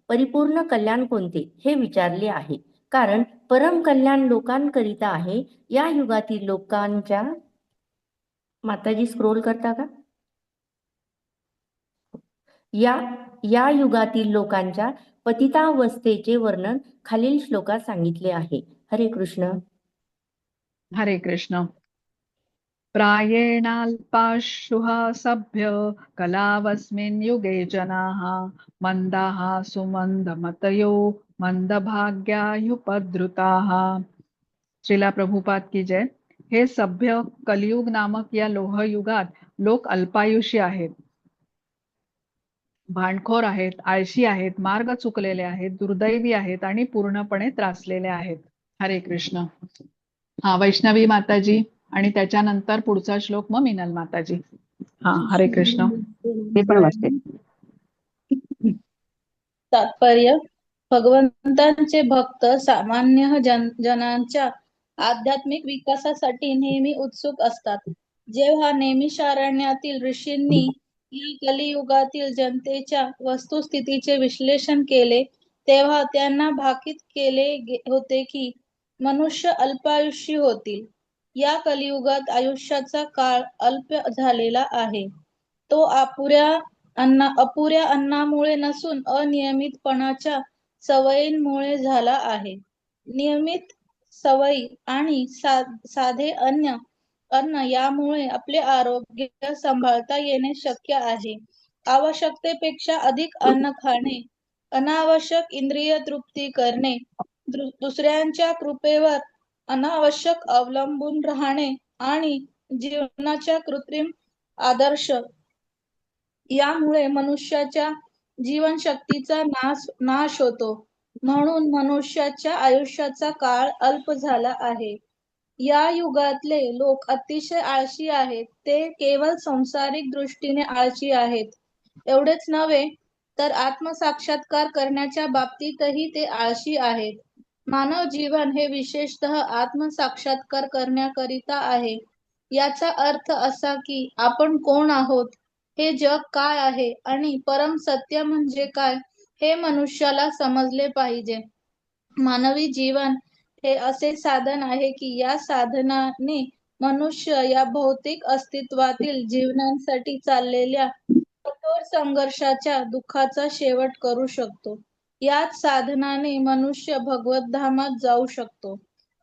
परिपूर्ण कल्याण कोणते हे विचारले आहे. कारण परम कल्याण लोकांकरिता आहे. या युगातील लोकांच्या माताजी स्क्रोल करता का? या युगातील लोकांच्या पतितावस्थेचे वर्णन खालील श्लोकात सांगितले आहे. हरे कृष्ण. हरे कृष्ण. प्रायेणाल्पाशुः सभ्य कलावस्मिन् युगे जनाः मंदाः सुमंदमतयो मंदभाग्यायुपद्रुताः. श्रीला प्रभुपाद की जय. हे सभ्य कलियुग नामक या लोहयुगात लोक अल्पायुषी आहेत, भांडखोर आहेत, आळशी आहेत, मार्ग चुकलेले आहेत, दुर्दैवी आहेत आणि पूर्णपणे त्रासलेले आहेत. हरे कृष्ण. हा, वैष्णवी माताजी आणि त्याच्यानंतर पुढचा श्लोक मग मीनल माताजी. हा, हरे कृष्ण. मी पण वाचते. तात्पर्य: भगवंतांचे भक्त सामान्य जनांच्या आध्यात्मिक विकासासाठी नेहमी उत्सुक असतात. जेव्हा नैमिषारण्यातील ऋषींनी या कलियुगातील जनतेच्या वस्तुस्थितीचे विश्लेषण केले तेव्हा त्यांना भाकीत केले होते की मनुष्य अल्पायुषी होतील. या कलियुगात आयुष्याचा काळ अल्प झालेला आहे. तो अपुऱ्या अन्नामुळे नसून अनियमितपणाच्या सवयींमुळे झाला आहे. नियमित सवयी आणि साधे अन्न यामुळे आपले आरोग्य सांभाळता येणे शक्य आहे. आवश्यकतेपेक्षा अधिक अन्न खाणे, अनावश्यक इंद्रिय तृप्ती करणे, दुसऱ्यांच्या कृपेवर अनावश्यक अवलंबून राहणे आणि जीवनाच्या कृत्रिम आदर्श यामुळे मनुष्याच्या जीवनशक्तीचा नाश होतो. म्हणून मनुष्याच्या आयुष्याचा काळ अल्प झाला आहे. या युगातले लोक अतिशय आळशी आहेत. ते केवळ सांसारिक दृष्टीने आळशी आहेत. एवढेच नव्हे तर आत्मसाक्षात्कार करण्याच्या बाबतीतही ते आळशी आहेत. मानव जीवन हे विशेषतः आत्मसाक्षात्कार करण्याकरिता आहे. याचा अर्थ असा की आपण कोण आहोत, हे जग काय आहे आणि परम सत्य म्हणजे काय हे मनुष्याला समजले पाहिजे. मानवी जीवन हे असे साधन आहे की या साधनाने मनुष्य या भौतिक अस्तित्वातील जीवनासाठी चाललेल्या कठोर संघर्षाच्या दुःखाचा शेवट करू शकतो. याच साधनाने मनुष्य भगवद्धामात जाऊ शकतो.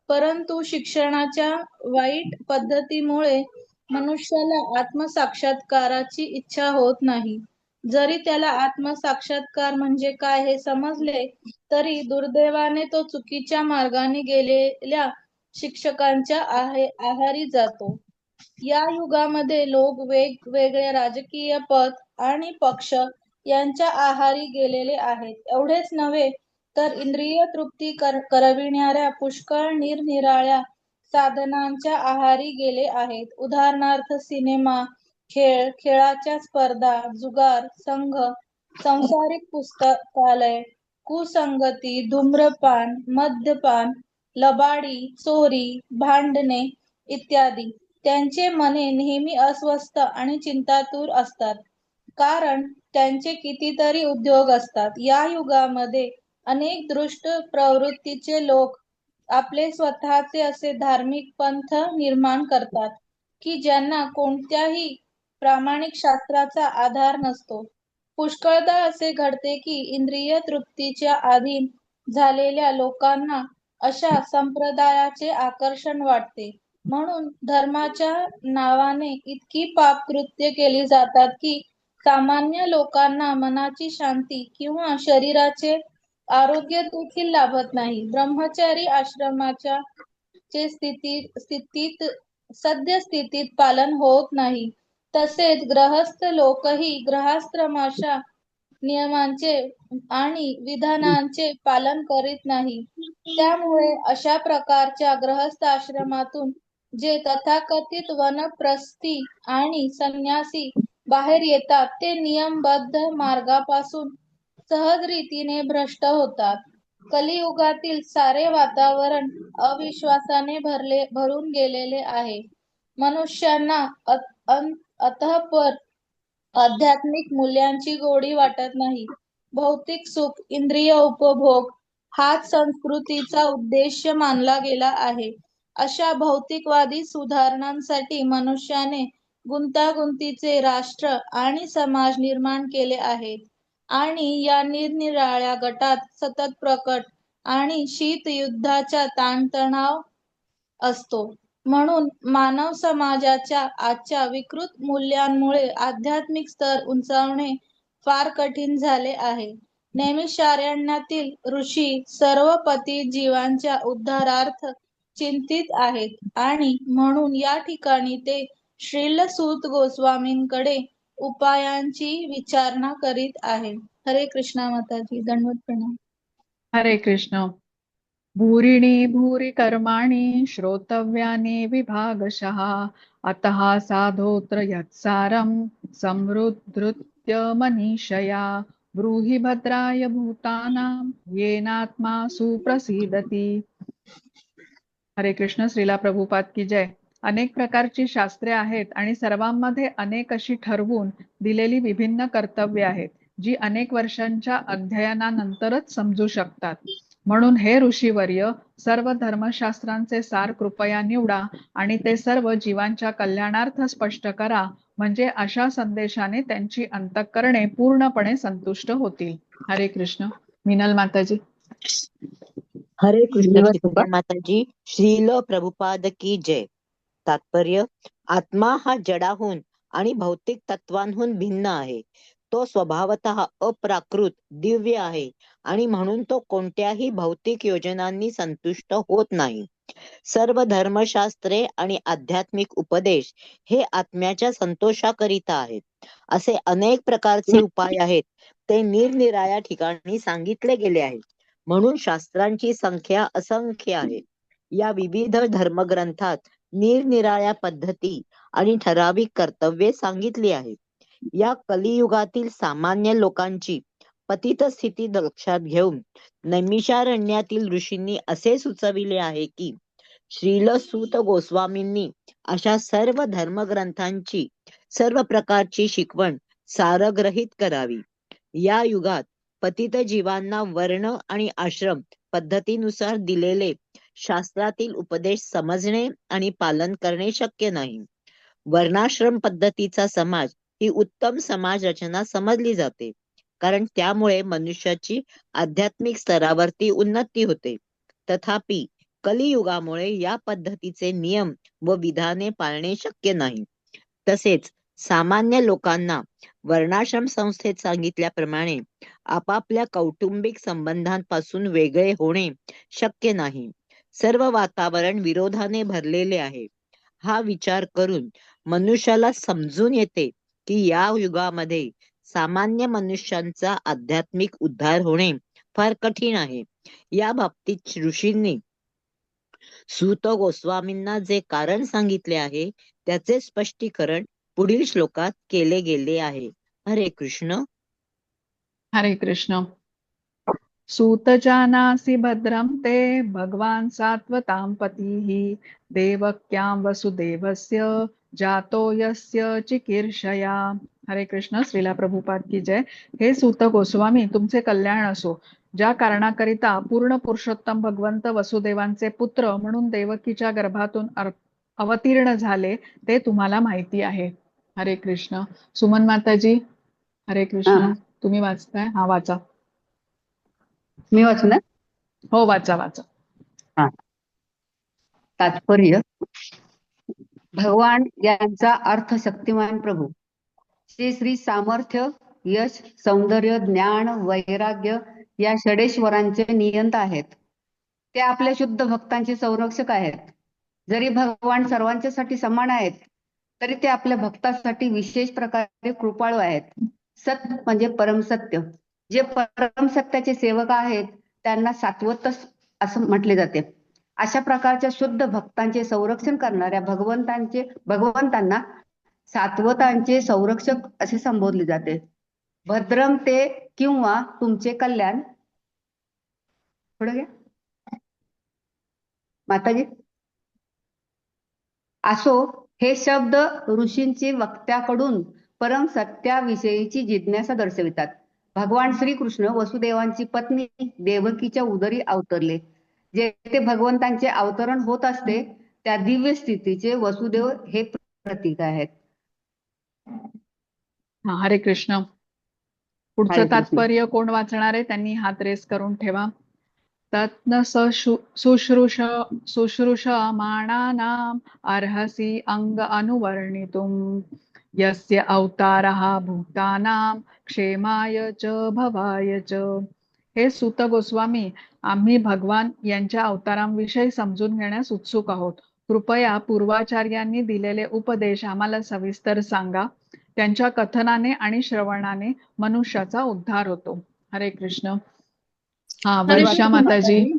परंतु शिक्षणाच्या वाईट पद्धतीमुळे मनुष्याला आत्मसाक्षात्काराची इच्छा होत नाही. जरी त्याला आत्मसाक्षात्कार म्हणजे काय हे समजले तरी दुर्दैवाने तो चुकीच्या मार्गाने गेलेल्या शिक्षकांच्या आहारी जातो. या युगामध्ये लोक वेगवेगळे राजकीय पद आणि पक्ष यांच्या आहारी गेलेले आहेत. एवढेच नव्हे तर इंद्रिय तृप्ती करविणाऱ्या पुष्कळ निरनिराळ्या साधनांच्या आहारी गेले आहेत. उदाहरणार्थ सिनेमा, खेळाच्या स्पर्धा, जुगार, संघ, सांसारिक पुस्तकालय, कुसंगती, धूम्रपान, मद्यपान, लबाडी, चोरी, भांडणे इत्यादी. त्यांचे मने नेहमी अस्वस्थ आणि चिंतातूर असतात, कारण त्यांचे कितीतरी उद्योग असतात. या युगामध्ये अनेक दुष्ट प्रवृत्तीचे लोक आपले स्वतःचे असे धार्मिक पंथ निर्माण करतात की ज्यांना कोणत्याही प्रामाणिक शास्त्राचा आधार नसतो. पुष्कळदा असे घडते की इंद्रिय तृप्तीच्या अधीन झालेल्या लोकांना अशा संप्रदायाचे आकर्षण वाटते, म्हणून धर्माच्या नावाने इतकी पापकृत्य केली जातात की सामान्य लोकांना मनाची शांती किंवा शरीराचे आरोग्य देखील लाभत नाही. ब्रह्मचारी आश्रमाच्या सद्यस्थितीत पालन होत नाही. तसेच गृहस्थ लोकही गृहाश्रमाच्या नियमांचे आणि विधानांचे पालन करीत नाही. त्यामुळे अशा प्रकारच्या गृहस्थ आश्रमातून जे तथाकथित वनप्रस्थी आणि संन्यासी बाहेर येतात ते नियमबद्ध मार्गापासून सहज रीतीने भ्रष्ट होतात. कलियुगातील सारे वातावरण अविश्वासाने भरून गेलेले आहे. मनुष्यांना अतःपर आध्यात्मिक मूल्यांची गोडी वाटत नाही. भौतिक सुख, इंद्रिय उपभोग हाच संस्कृतीचा उद्देश मानला गेला आहे. अशा भौतिकवादी सुधारणांसाठी मनुष्याने गुंतागुंतीचे राष्ट्र आणि समाज निर्माण केले आहेत आणि या निरनिराळ्या गटात सतत प्रकट आणि शीतयुद्धाचा ताणतणाव असतो. म्हणून मानव समाजाच्या आजच्या विकृत मूल्यांमुळे आध्यात्मिक स्तर उंचावणे फार कठीण झाले आहे. नैमिषारण्यातील ऋषी सर्व पतित जीवांच्या उद्धारार्थ चिंतित आहेत आणि म्हणून या ठिकाणी ते श्रील सूत गोस्वामींकडे उपायांची विचारणा करीत आहेत. हरे कृष्णा माताजी, दंडवत प्रणाम. हरे कृष्ण. भूरिणी भूरि कर्माणि श्रोतव्यानि विभागशः अतः साधोत्र यत्सारं समृद्धृत्य मनीषया ब्रूहि भद्राय भूतानां येनात्मा सुप्रसीदति. हरे कृष्ण. श्रीला प्रभुपाद की जय. अनेक प्रकारची शास्त्रे आहेत आणि सर्वांमध्ये अनेक अशी ठरवून दिलेली विभिन्न कर्तव्ये आहेत जी अनेक वर्षांच्या अध्ययनानंतरच समजू शकतात. म्हणून हे ऋषीवर्य, सर्व धर्मशास्त्रांचे सार कृपया निवडा आणि ते सर्व जीवांच्या कल्याणार्थ स्पष्ट करा, म्हणजे अशा संदेशाने त्यांची अंतःकरणे पूर्णपणे संतुष्ट होतील. हरे कृष्ण. मीनल माताजी. हरे कृष्ण. श्रीमती माताजी. श्रील प्रभुपाद की जय. तात्पर्य: आत्मा हा जडाहून आणि भौतिक तत्वांहून भिन्न आहे. तो स्वभावतः अप्राकृत दिव्य आहे आणि म्हणून तो कोणत्याही भौतिक योजनांनी संतुष्ट होत नाही. सर्व धर्मशास्त्रे आणि आध्यात्मिक उपदेश हे आत्म्याच्या संतोषाकरिता आहेत. असे अनेक प्रकारचे उपाय आहेत, ते निरनिराळ्या ठिकाणी सांगितले गेले आहेत. म्हणून शास्त्रांची संख्या असंख्य आहे. या विविध धर्मग्रंथात निरनिराळ्या पद्धती आणि ठराविक कर्तव्ये सांगितली आहेत. या कलियुगातील सामान्य लोकांची पतित स्थिती लक्षात घेऊन नैमिषारण्यातील ऋषींनी असे सुचविले आहे की श्रील सूत गोस्वामींनी अशा सर्व धर्मग्रंथांची सर्व प्रकारची शिकवण सारग्रहित करावी. या युगात पतित जीवांना वर्ण आणि आश्रम पद्धतीनुसार दिलेले शास्त्रातील उपदेश समजणे आणि पालन करणे शक्य नाही. वर्णाश्रम पद्धतीचा समाज ही उत्तम समाज रचना समजली जाते, कारण त्यामुळे मनुष्याची आध्यात्मिक स्तरावरती उन्नती होते. तथापि कलियुगामुळे या पद्धतीचे नियम व विधाने पाळणे शक्य नाही. तसेच सामान्य लोकांना वर्णाश्रम संस्थेत सांगितल्याप्रमाणे आपापल्या कौटुंबिक संबंधांपासून वेगळे होणे शक्य नाही. सर्व वातावरण विरोधाने भरलेले आहे. हा विचार करून मनुष्याला समजून येते की या युगामध्ये सामान्य मनुष्यांचा आध्यात्मिक उद्धार होणे फार कठीण आहे. या बाबतीत ऋषींनी सूत गोस्वामींना जे कारण सांगितले आहे त्याचे स्पष्टीकरण पुढील श्लोकात केले गेले आहे. हरे कृष्ण. हरे कृष्ण. सूत जानासि भद्रं ते भगवान सात्वतां पतिः देवक्यां वसुदेवस्य जातो यस्य चिकीर्षया. हरे कृष्ण. श्रीला प्रभुपाद की जय. हे सूत गोस्वामी, तुमचे कल्याण असो. ज्या कारणाकरिता पूर्ण पुरुषोत्तम भगवंत वसुदेवांचे पुत्र म्हणून देवकीच्या गर्भातून अवतीर्ण झाले ते तुम्हाला माहिती आहे. हरे कृष्ण. सुमन माताजी, हरे कृष्ण. तुम्ही वाचताय? हा, वाचा. मी वाचू ना? हो, वाचा वाचा. हा. तात्पर्य. भगवान यांचा अर्थ शक्तिमान प्रभू श्री श्री सामर्थ्य, यश, सौंदर्य, ज्ञान, वैराग्य या षडेश्वरांचे नियंता आहेत. ते आपल्या शुद्ध भक्तांचे संरक्षक आहेत. जरी भगवान सर्वांच्यासाठी समान आहेत तरी ते आपल्या भक्तांसाठी विशेष प्रकारे कृपाळू आहेत. सत म्हणजे परमसत्य. जे परमसत्याचे सेवक आहेत त्यांना सात्वत असं म्हटले जाते. अशा प्रकारच्या शुद्ध भक्तांचे संरक्षण करणाऱ्या भगवंतांना सात्वतांचे संरक्षक असे संबोधले जाते. भद्रम ते किंवा तुमचे कल्याण. पुढे घ्या माताजी. असो हे शब्द ऋषींची वक्त्याकडून परम सत्याविषयीची जिज्ञासा दर्शवितात. भगवान श्रीकृष्ण वसुदेवांची पत्नी देवकीच्या उदरी अवतरले. जेथे भगवंतांचे अवतरण होत असते त्या दिव्य स्थितीचे वसुदेव हे प्रतीक आहेत. हरे कृष्ण. पुढचं तात्पर्य कोण वाचणार आहे त्यांनी हात रेस करून ठेवा. तत्न शुश्रूषमाणानाम् अर्हसि अंग अनुवर्णितुम् यस्य अवतारः भूतानां क्षेमाय च भवाय च. हे सूत गोस्वामी, आम्ही भगवान यांच्या अवतारांविषयी समजून घेण्यास उत्सुक आहोत. कृपया पूर्वाचार्यांनी दिलेले उपदेश आम्हाला सविस्तर सांगा. त्यांच्या कथनाने आणि श्रवणाने मनुष्याचा उद्धार होतो. हरे कृष्ण. हा, वर्षा माताजी.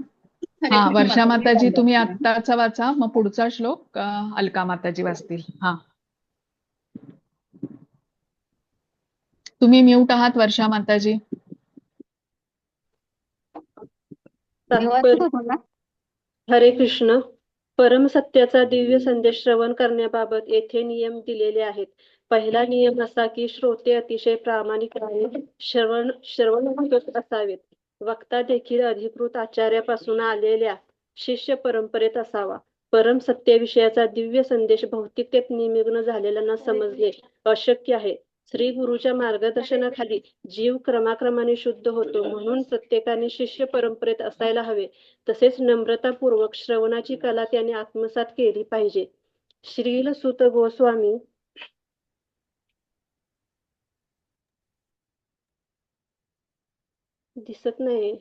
हा, वर्षा माताजी तुम्ही आत्ताचा वाचा, मग पुढचा श्लोक अलका माताजी वाचतील. हा, तुम्ही म्यूट आहात वर्षा माताजी. हरे कृष्ण. परमसत्याचा दिव्य संदेश श्रवण करण्याबाबत येथे नियम दिलेले आहेत. पहिला नियम असा की श्रोते अतिशय प्रामाणिकपणे श्रवण असावेत. वक्ता देखील अधिकृत आचार्यापासून आलेल्या शिष्य परंपरेत असावा. परम सत्याविषयाचा दिव्य संदेश भौतिकतेत निमग्न झालेल्यांना समजणे अशक्य आहे. श्री गुरुच्या मार्गदर्शनाखाली जीव क्रमाक्रमाने शुद्ध होतो. म्हणून प्रत्येकाने शिष्य परंपरेत असायला हवे. तसेच नम्रतापूर्वक श्रवणाची कला त्याने आत्मसात केली पाहिजे. श्रील सूत गोस्वामी दिसत नाही.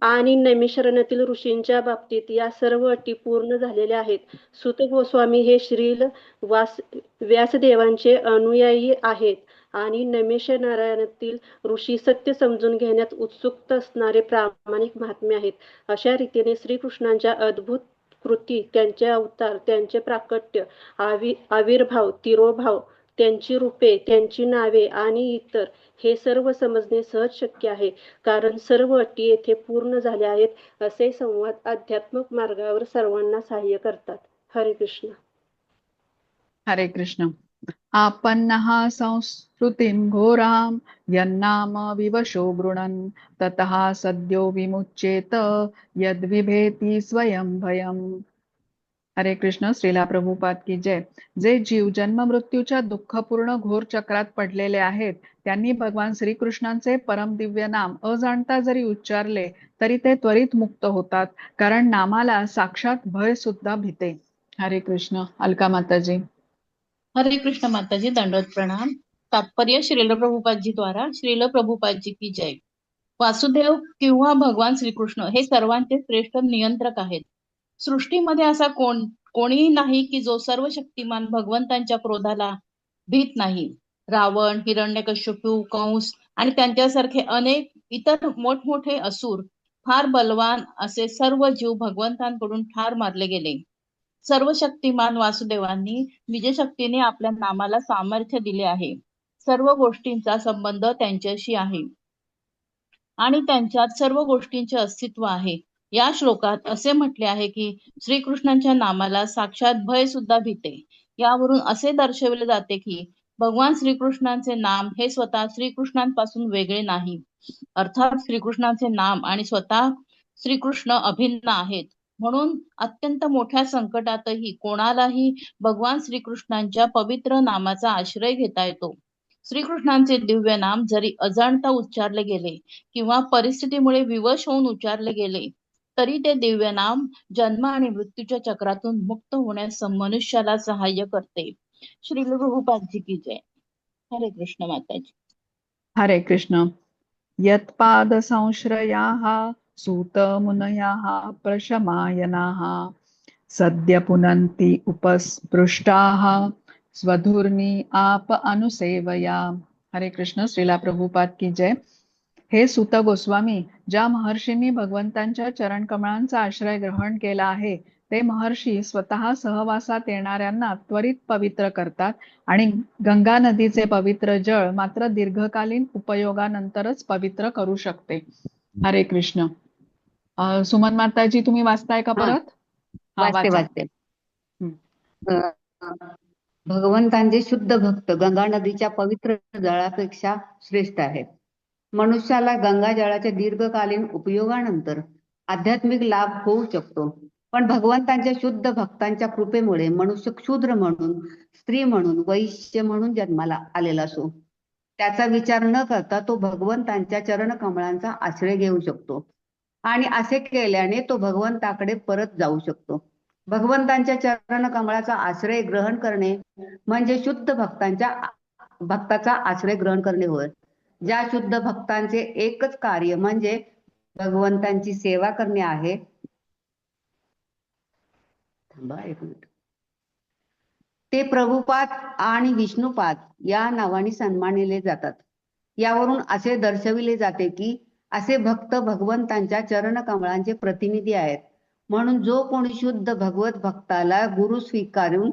आणि नैमिषारण्यातील ऋषींच्या बाबतीत या सर्व अटी पूर्ण झालेल्या आहेत. सूत गोस्वामी हे श्रील व्यासदेवांचे अनुयायी आहेत आणि नैमिषारण्यातील ऋषी सत्य समजून घेण्यात उत्सुक असणारे प्रामाणिक महात्मे आहेत. अशा रीतीने श्रीकृष्णांच्या अद्भुत कृती, त्यांचे अवतार, त्यांचे प्राकट्य, आविर्भाव, तिरोभाव, त्यांची रूपे, त्यांची नावे आणि इतर हे सर्व समजणे सहज शक्य आहे. कारण सर्व अटी येथे पूर्ण झाल्या आहेत. असे संवाद आध्यात्मिक मार्गावर सर्वांना सहाय्य करतात. हरे कृष्ण. हरे कृष्ण. आपन्नः संस्कृतिं घोरां यन्नाम विवशो गृणन् ततः सद्यो विमुच्येत यद्विभेति स्वयं भयम्. हरे कृष्ण. श्रीला प्रभुपाद की जय. जे जीव जन्म मृत्यूच्या दुःखपूर्ण घोर चक्रात पडलेले आहेत त्यांनी भगवान श्रीकृष्णांचे परम दिव्य नाम अजाणता जरी उच्चारले तरी ते त्वरित मुक्त होतात, कारण नामाला साक्षात भय सुद्धा भीते. हरे कृष्ण. अलका माताजी. हरे कृष्ण माताजी, दंडवत प्रणाम. तात्पर्य श्रील प्रभुपादजी द्वारा. श्रील प्रभुपादजी की जय. वासुदेव किंवा भगवान श्रीकृष्ण हे सर्वांचे श्रेष्ठ नियंत्रक आहेत. सृष्टीमध्ये असा कोणीही नाही की जो सर्व शक्तिमान भगवंतांच्या क्रोधाला भीत नाही. रावण, हिरण्यकश्यपू, कंस आणि त्यांच्यासारखे अनेक इतर मोठमोठे असुर, फार बलवान असे सर्व जीव भगवंतांकडून ठार मारले गेले. सर्व शक्तिमान वासुदेवांनी निजशक्तीने आपल्या नामाला सामर्थ्य दिले आहे. सर्व गोष्टींचा संबंध त्यांच्याशी आहे आणि त्यांच्यात सर्व गोष्टींचे अस्तित्व आहे. या श्लोकात असे म्हटले आहे की श्रीकृष्णांच्या नामाला साक्षात भय सुद्धा भीते. यावरून असे दर्शविले जाते की भगवान श्रीकृष्णांचे नाम हे स्वतः श्रीकृष्णांपासून वेगळे नाही. अर्थात श्रीकृष्णांचे नाम आणि स्वतः श्रीकृष्ण अभिन्न आहेत. म्हणून अत्यंत मोठ्या संकटातही कोणालाही भगवान श्रीकृष्णांच्या पवित्र नामाचा आश्रय घेता येतो. श्रीकृष्णांचे दिव्य नाम जरी अजाणता उच्चारले गेले किंवा परिस्थितीमुळे विवश होऊन उच्चारले गेले तरी ते दिव्य नाम जन्म आणि मृत्यूच्या चक्रातून मुक्त होण्यास मनुष्याला सहाय्य करते. श्री प्रभुपादजी की जय. हरे कृष्ण माताजी. हरे कृष्ण. यत्पाद संश्रयाः सूत मुनयाः प्रशमायनाः सद्य पुनन्ति उपस्पृष्टाः स्वधुर्मी आप अनुसेवया. हरे कृष्ण. श्रीला प्रभुपाद की जय. हे सूत गोस्वामी, ज्या महर्षींनी भगवंतांच्या चरणकमळांचा आश्रय ग्रहण केला आहे ते महर्षी स्वतः सहवासात येणाऱ्यांना त्वरित पवित्र करतात आणि गंगा नदीचे पवित्र जळ मात्र दीर्घकालीन उपयोगानंतरच पवित्र करू शकते. हरे कृष्ण. सुमन माताजी, तुम्ही वाचताय का परत? वाचते. भगवंतांचे शुद्ध भक्त गंगा नदीच्या पवित्र जळापेक्षा श्रेष्ठ आहेत. मनुष्याला गंगा जळाच्या दीर्घकालीन उपयोगानंतर आध्यात्मिक लाभ होऊ शकतो, पण भगवंतांच्या शुद्ध भक्तांच्या कृपेमुळे मनुष्य क्षुद्र म्हणून, स्त्री म्हणून, वैश्य म्हणून जन्माला आलेला असो. त्याचा विचार न करता तो भगवंतांच्या चरण कमळांचा आश्रय घेऊ शकतो आणि असे केल्याने तो भगवंताकडे परत जाऊ शकतो. भगवंतांच्या चरण कमळाचा आश्रय ग्रहण करणे म्हणजे शुद्ध भक्ताचा आश्रय ग्रहण करणे होय. ज्या शुद्ध भक्तांचे एकच कार्य म्हणजे भगवंतांची सेवा करणे आहे, ते प्रभुपाद आणि विष्णुपाद या नावाने सन्मानिले जातात. यावरून असे दर्शविले जाते की असे भक्त भगवंतांच्या चरण कमळांचे प्रतिनिधी आहेत. म्हणून जो कोणी शुद्ध भगवत भक्ताला गुरु स्वीकारून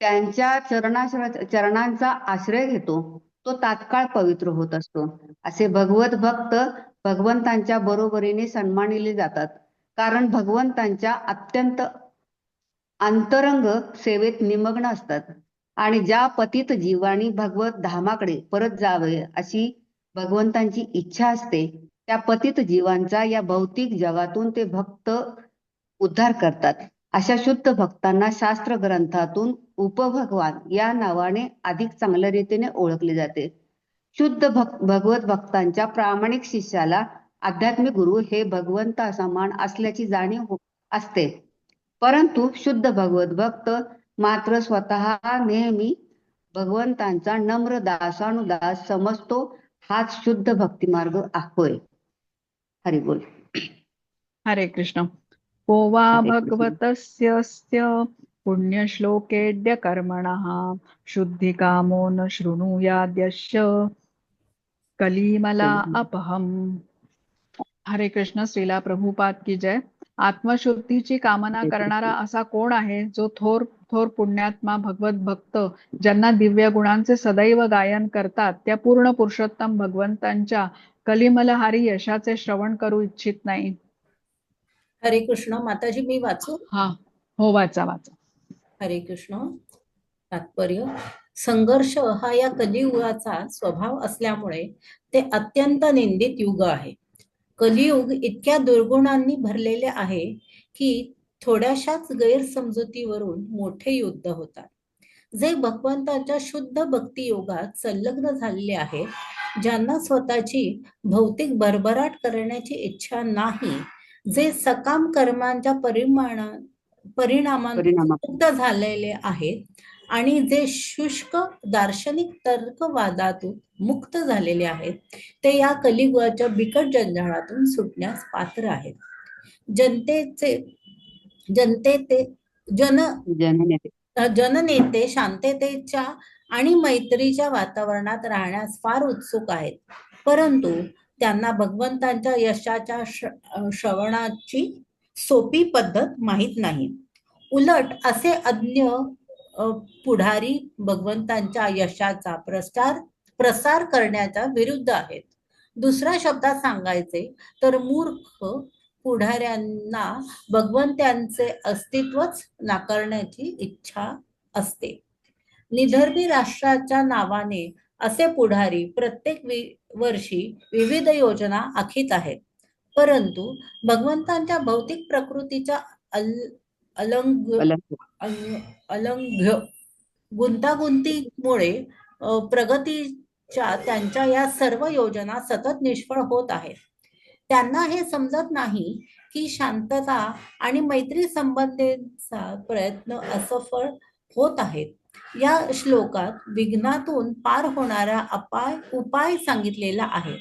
त्यांच्या चरणांचा आश्रय घेतो तो तात्काळ पवित्र होत असतो. असे भगवत भक्त भगवंतांच्या बरोबरीने सन्मानिले जातात, कारण भगवंतांच्या अत्यंत अंतरंग सेवेत निमग्न असतात आणि ज्या पतित जीवानी भगवत धामाकडे परत जावे अशी भगवंतांची इच्छा असते त्या पतित जीवांचा या भौतिक जगातून ते भक्त उद्धार करतात. अशा शुद्ध भक्तांना शास्त्र ग्रंथातून उपभगवान या नावाने अधिक चांगल्या रीतीने ओळखले जाते. शुद्ध भगवत भक्तांच्या प्रामाणिक शिष्याला आध्यात्मिक गुरु हे भगवंता समान असल्याची जाणीव असते, परंतु शुद्ध भगवत भक्त मात्र स्वतः नेहमी भगवंतांचा नम्र दासानुदास समजतो. हाच शुद्ध भक्ती मार्ग होय. हरि बोल. हरे कृष्ण. को वा भगवतस्यस्य पुण्यश्लोकेड्य कर्मणः शुद्धिकामो न शृणुयाद्यश्च कलिमला अपहम. हरे कृष्ण. श्रीला प्रभुपाद की जय. आत्मशुद्धीची कामना करणारा असा कोण आहे जो थोर पुण्यात्मा भगवत भक्त ज्यांना दिव्य गुणांचे सदैव गायन करतात त्या पूर्ण पुरुषोत्तम भगवंतांच्या कलिमलहारी यशाचे श्रवण करू इच्छित नाही. हरे कृष्ण. माताजी, मी वाचू? हो, वाचा. हरे कृष्ण. तात्पर्य: संघर्ष हा या कलियुगाचा स्वभाव असल्यामुळे ते अत्यंत निंदित युग आहे. कलियुग इतक्या दुर्गुणांनी भरलेले आहे की थोड्याशाच गैरसमजुतीवरून मोठे युद्ध होतात. जे भगवंताच्या शुद्ध भक्ती योगात संलग्न झालेले आहेत, ज्यांना स्वतःची भौतिक भरभराट करण्याची इच्छा नाही, जे सकाम कर्मांच्या परिणामांपासून मुक्त झालेले आहेत आणि जे शुष्क दार्शनिक तर्कवादातून मुक्त झालेले आहेत, ते या कलियुगाच्या बिकट जंजाळातून सुटण्यास पात्र आहेत. जननेते शांततेच्या आणि मैत्रीच्या वातावरणात राहण्यास फार उत्सुक आहेत, परंतु त्यांना भगवंतांच्या यशाच्या श्रवणाची सोपी पद्धत माहीत नाही. उलट असे अज्ञ पुढारी भगवंतांच्या यशाचा प्रसार करण्याच्या विरुद्ध आहेत. दुसऱ्या शब्दात सांगायचे तर मूर्ख पुढाऱ्यांना भगवंतांचे अस्तित्वच नाकारण्याची इच्छा असते. निधर्मी राष्ट्राच्या नावाने असे पुढारी प्रत्येक वर्षी विविध योजना आखीत आहेत, परंतु भगवंतांच्या भौतिक प्रकृतीच्या अलंघ्य गुंतागुंतीमुळे प्रगतीच्या त्यांच्या या सर्व योजना सतत निष्फळ होत आहेत. त्यांना हे समजत नाही की शांतता आणि मैत्री संबंधीचा प्रयत्न असफळ होत आहेत. या श्लोकात विघ्नातून पार होणारा उपाय सांगितलेला आहे.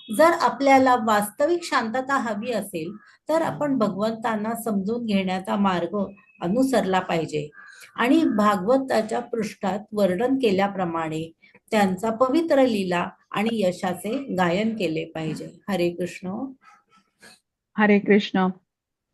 जर आपल्याला वास्तविक शांतता हवी असेल तर आपण भगवंतांना समजून घेण्याचा मार्ग अनुसरला पाहिजे आणि भागवताच्या पृष्ठात वर्णन केल्याप्रमाणे त्यांचा पवित्र लीला आणि यशाचे गायन केले पाहिजे. हरे कृष्ण. हरे कृष्ण.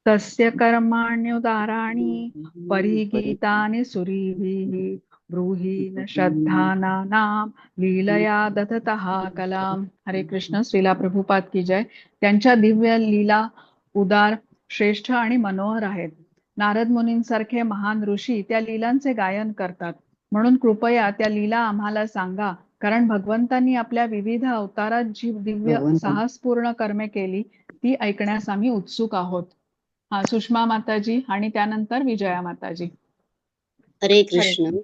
तस्य कर्माण्युदाराणि परिगीतानि सुरीभिः ब्रूहि न श्रद्धानानां लीलया दधतः कलाम. हरे कृष्ण. श्रीला प्रभुपाद की जय. त्यांच्या दिव्य लीला उदार, श्रेष्ठ आणि मनोहर आहेत. नारद मुनींसारखे महान ऋषी त्या लीलांचे गायन करतात, म्हणून कृपया त्या लीला आम्हाला सांगा, कारण भगवंतांनी आपल्या विविध अवतारात जी दिव्य साहसपूर्ण कर्मे केली ती ऐकण्यास आम्ही उत्सुक आहोत. सुषमा माताजी आणि त्यानंतर विजया माताजी. हरे कृष्ण.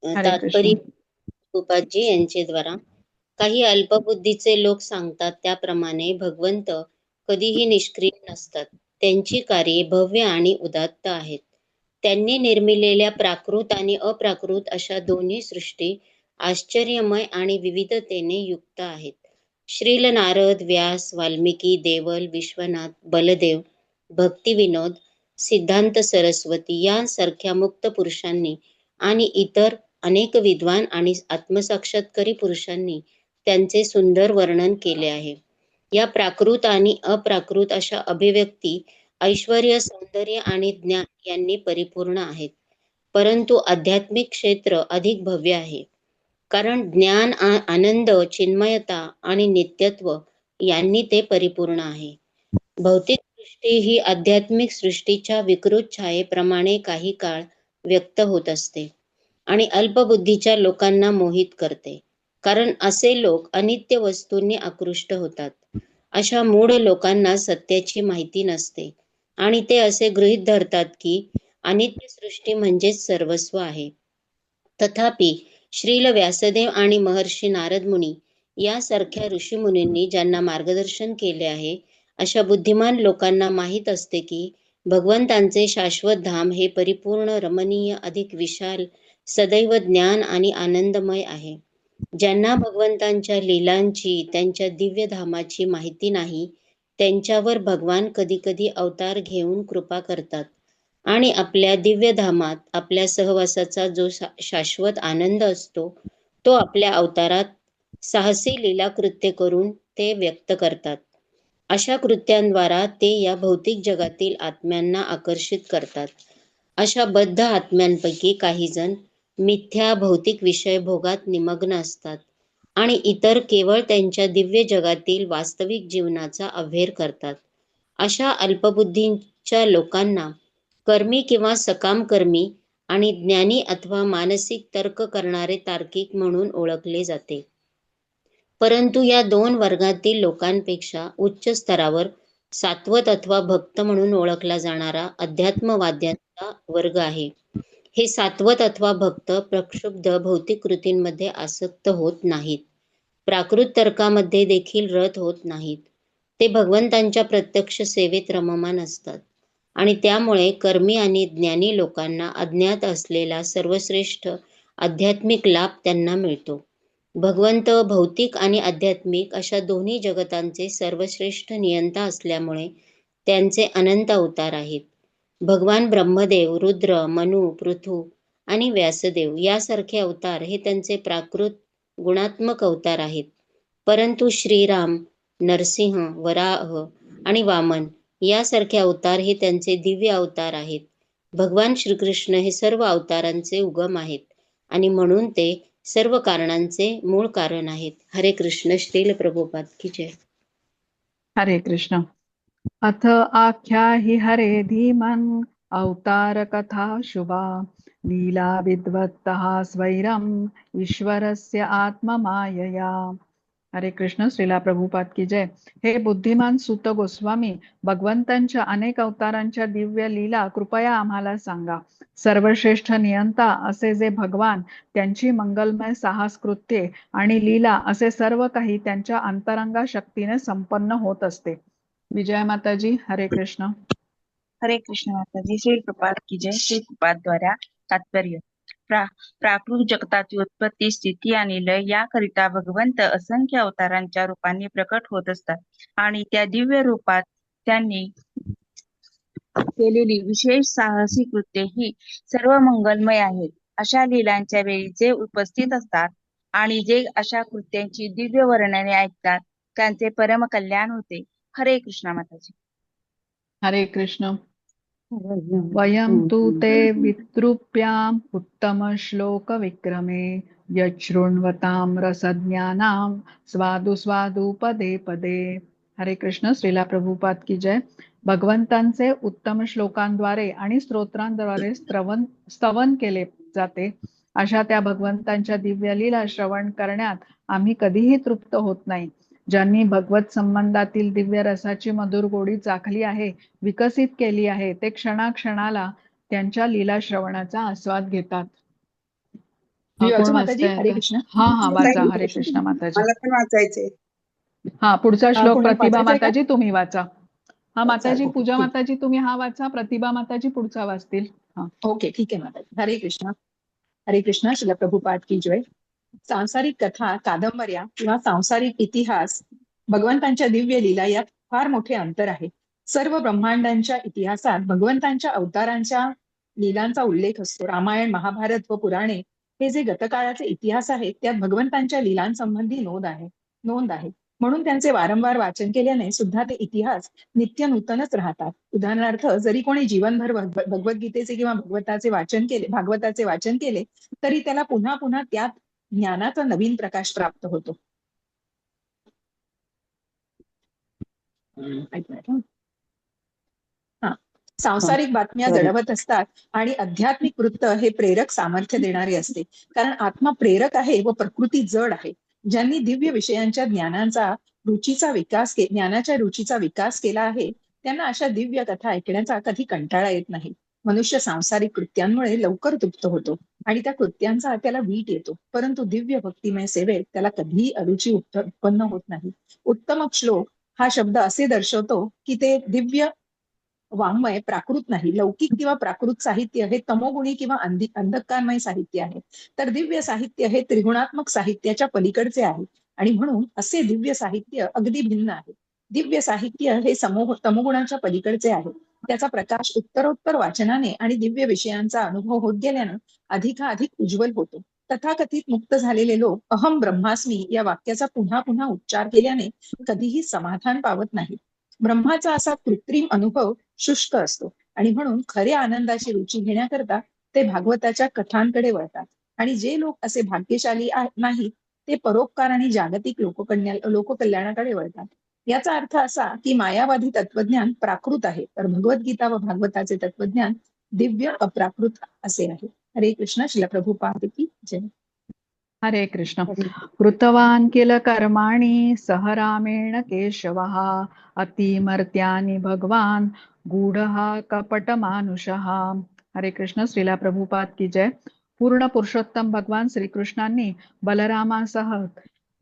तात्पर्य प्रभुपादजी यांचे द्वारा काही अल्पबुद्धीचे लोक सांगतात त्याप्रमाणे भगवंत कधीही निष्क्रिय नसतात. त्यांची कार्ये भव्य आणि उदात्त आहेत. त्यांनी निर्मिलेल्या प्राकृत आणि अप्राकृत अशा दोन्ही सृष्टी आश्चर्यमय आणि विविधतेने युक्त आहेत. श्रील नारद, व्यास, वाल्मिकी, देवल, विश्वनाथ, बलदेव, भक्तिविनोद, सिद्धांत सरस्वती यांसारख्या मुक्त पुरुषांनी आणि इतर अनेक विद्वान आणि आत्मसाक्षात्कारी पुरुषांनी त्यांचे सुंदर वर्णन केले आहे. या प्राकृत आणि अप्राकृत अशा अभिव्यक्ती ऐश्वर्य, सौंदर्य आणि ज्ञान यांनी परिपूर्ण आहेत. परंतु आध्यात्मिक क्षेत्र अधिक भव्य आहे, कारण ज्ञान, आनंद, चिन्मयता आणि नित्यत्व यांनी ते परिपूर्ण आहे. भौतिक सृष्टी ही आध्यात्मिक सृष्टीच्या विकृत छायेप्रमाणे काही काळ व्यक्त होत असते आणि अल्पबुद्धीच्या लोकांना मोहित करते, कारण असे लोक अनित्य वस्तूंनी आकृष्ट होतात. अशा मूढ लोकांना सत्याची माहिती नसते आणि ते असे गृहीत धरतात की अनित्य सृष्टी म्हणजेच सर्वस्व आहे. तथापि श्रील व्यासदेव आणि महर्षी नारद मुनी यासारख्या ऋषीमुनींनी ज्यांना मार्गदर्शन केले आहे, अशा बुद्धिमान लोकांना माहीत असते की भगवंतांचे शाश्वत धाम हे परिपूर्ण, रमणीय, अधिक विशाल, सदैव ज्ञान आणि आनंदमय आहे. ज्यांना भगवंतांच्या लीलांची, त्यांच्या दिव्य धामाची माहिती नाही, त्यांच्यावर भगवान कधी कधी अवतार घेऊन कृपा करतात आणि आपल्या दिव्य धामात आपल्या सहवासाचा जो शाश्वत आनंद असतो तो आपल्या अवतारात साहसी लीला कृत्य करून ते व्यक्त करतात. अशा कृत्यांद्वारा ते या भौतिक जगातील आत्म्यांना आकर्षित करतात. अशा बद्ध आत्म्यांपैकी काही जण मिथ्या भौतिक विषय भोगात निमग्न असतात आणि इतर केवळ त्यांच्या दिव्य जगातील वास्तविक जीवनाचा अव्हेर करतात. अशा अल्पबुद्धीच्या लोकांना कर्मी किंवा सकाम कर्मी आणि ज्ञानी अथवा मानसिक तर्क करणारे तार्किक म्हणून ओळखले जाते. परंतु या दोन वर्गातील लोकांपेक्षा उच्च स्तरावर सात्वत अथवा भक्त म्हणून ओळखला जाणारा अध्यात्मवाद्यांचा वर्ग आहे. हे सात्वत अथवा भक्त प्रक्षुब्ध भौतिक कृतींमध्ये आसक्त होत नाहीत. प्राकृत तर्कामध्ये देखील रत होत नाहीत. ते भगवंतांच्या प्रत्यक्ष सेवेत रममान असतात आणि त्यामुळे कर्मी आणि ज्ञानी लोकांना अज्ञात असलेला सर्वश्रेष्ठ आध्यात्मिक लाभ त्यांना मिळतो. भगवंत भौतिक आणि आध्यात्मिक अशा दोन्ही जगतांचे सर्वश्रेष्ठ नियंता असल्यामुळे त्यांचे अनंत अवतार आहेत. भगवान ब्रह्मदेव, रुद्र, मनु, पृथु आणि व्यासदेव यासारखे अवतार हे त्यांचे प्राकृत गुणात्मक अवतार आहेत. परंतु श्रीराम, नरसिंह, वराह आणि वामन यासारखे अवतार हे त्यांचे दिव्य अवतार आहेत. भगवान श्रीकृष्ण हे सर्व अवतारांचे उगम आहेत आणि म्हणून ते सर्व कारणांचे मूळ कारण आहेत. हरे कृष्ण. श्रील प्रभुपाद की जय. हरे कृष्ण. अथ आख्या हि हरे धीमन् अवतार कथा शुभा लीला विद्वत्तः स्वैरम् ईश्वरस्य आत्ममायया. हरे कृष्ण. श्रीला प्रभुपाद की जय. हे बुद्धिमान सुत गोस्वामी, भगवंतांच्या अनेक अवतारांच्या दिव्य लीला कृपया आम्हाला सांगा. सर्वश्रेष्ठ नियंता असे जे भगवान, त्यांची मंगलमय साहस कृत्ये आणि लीला असे सर्व काही त्यांच्या अंतरंगा शक्तीने संपन्न होत असते. विजया माताजी. हरे कृष्ण. हरे कृष्ण माताजी. श्री प्रपाद की जय. श्री प्रपाद द्वारा तात्पर्य. प्राकृत जगताची उत्पत्ती, स्थिती आणि लय याकरिता भगवंत असंख्य अवतारांच्या रूपाने प्रकट होत असतात आणि त्या दिव्य रूपात त्यांनी केलेली विशेष साहसी कृत्ये ही सर्व मंगलमय आहेत. अशा लीलांच्या वेळी जे उपस्थित असतात आणि जे अशा कृत्यांची दिव्य वर्णने ऐकतात त्यांचे परम कल्याण होते. हरे कृष्ण माताजी. हरे कृष्ण. वयं तु ते वितृप्याम् उत्तम श्लोक विक्रमे यच्छृण्वतां रसज्ञानां स्वादु स्वादु पदे पदे. हरे कृष्ण. श्रीला प्रभुपाद की जय. भगवंतांचे उत्तम श्लोकांद्वारे आणि स्तोत्रांद्वारे स्तवन केले जाते अशा त्या भगवंतांच्या दिव्य लीला श्रवण करण्यात आम्ही कधीही तृप्त होत नाही. ज्यांनी भगवत संबंधातील दिव्य रसाची मधुर गोडी चाखली आहे, विकसित केली आहे, ते क्षणाक्षणाला त्यांच्या लीला श्रवणाचा आस्वाद घेतात. मी कोण वाचू माताजी? वाचतंय हरे आता? कृष्ण. हा वाचा. हरे कृष्ण माताजी. मला पण वाचायचे. हा पुढचा श्लोक कोणी प्रतिभा वाचायचंय का? माताजी तुम्ही वाचा. हा माताजी. चालेल. पूजा ठीक. माताजी तुम्ही हा वाचा. प्रतिभा माताजी पुढचा वाचतील. हा. ओके, ठीक आहे माताजी. हरे कृष्ण. हरे कृष्ण. श्रील प्रभुपाद की जय. सांसारिक कथा, कादंबऱ्या किंवा सांसारिक इतिहास, भगवंतांच्या दिव्य लीला यात फार मोठे अंतर आहे. सर्व ब्रह्मांडांच्या इतिहासात भगवंतांच्या अवतारांच्या लीलांचा उल्लेख असतो. रामायण, महाभारत व पुराणे हे जे गतकाळाचे इतिहास आहेत त्यात भगवंतांच्या लीलांसंबंधी नोंद आहे. म्हणून त्यांचे वारंवार वाचन केल्याने सुद्धा ते इतिहास नित्य नूतनच राहतात. उदाहरणार्थ, जरी कोणी जीवनभर भगवद्गीतेचे किंवा भागवताचे वाचन केले तरी त्याला पुन्हा पुन्हा त्यात ज्ञानाचा नवीन प्रकाश प्राप्त होतो. सांसारिक बातम्या दडवत असतात आणि आध्यात्मिक वृत्त हे प्रेरक सामर्थ्य देणारे असते. कारण आत्मा प्रेरक आहे व प्रकृती जड आहे. ज्यांनी दिव्य विषयांच्या ज्ञानाच्या रुचीचा विकास केला आहे त्यांना अशा दिव्य कथा ऐकण्याचा कधी कंटाळा येत नाही. मनुष्य सांसारिक कृत्यांमुळे लवकर तृप्त होतो आणि त्या कृत्यांचा त्याला वीट येतो, परंतु दिव्य भक्तिमय सेवेत त्याला कधीही अरुची उत्पन्न होत नाही. उत्तम श्लोक हा शब्द असे दर्शवतो की ते दिव्य वाङ्मय प्राकृत नाही. लौकिक किंवा प्राकृत साहित्य हे तमोगुणी किंवा अंधकारमय साहित्य आहे, तर दिव्य साहित्य हे त्रिगुणात्मक साहित्याच्या पलीकडचे आहे आणि म्हणून असे दिव्य साहित्य अगदी भिन्न आहे. दिव्य साहित्य हे तमोगुणाच्या पलीकडचे आहे. त्याचा प्रकाश उत्तरोत्तर वाचनाने आणि दिव्य विषयांचा अनुभव होत गेल्यानं अधिकाधिक उज्ज्वल होतो. तथाकथित मुक्त झालेले लोक अहम ब्रह्मास्मी या वाक्याचा पुन्हा पुन्हा उच्चार केल्याने कधीही समाधान पावत नाही. ब्रह्माचा असा कृत्रिम अनुभव शुष्क असतो आणि म्हणून खऱ्या आनंदाची रुची घेण्याकरता ते भागवताच्या कथांकडे वळतात. आणि जे लोक असे भाग्यशाली नाहीत ते परोपकार आणि जागतिक लोककल्याणाकडे वळतात. याचा अर्थ असा की मायावादी तत्वज्ञान प्राकृत आहे, तर भगवद्गीता व भागवताचे तत्वज्ञान दिव्य अप्राकृत असे आहे. हरे कृष्ण. श्रील प्रभुपाद की जय. हरे कृष्ण. कृतवान् किल कर्माणि सह रामेण केशवः अतिमर्त्यानि भगवान गूढः कपटमानुषः. हरे कृष्ण. श्रीला प्रभुपाद की जय. पूर्ण पुरुषोत्तम भगवान श्रीकृष्णांनी बलरामासह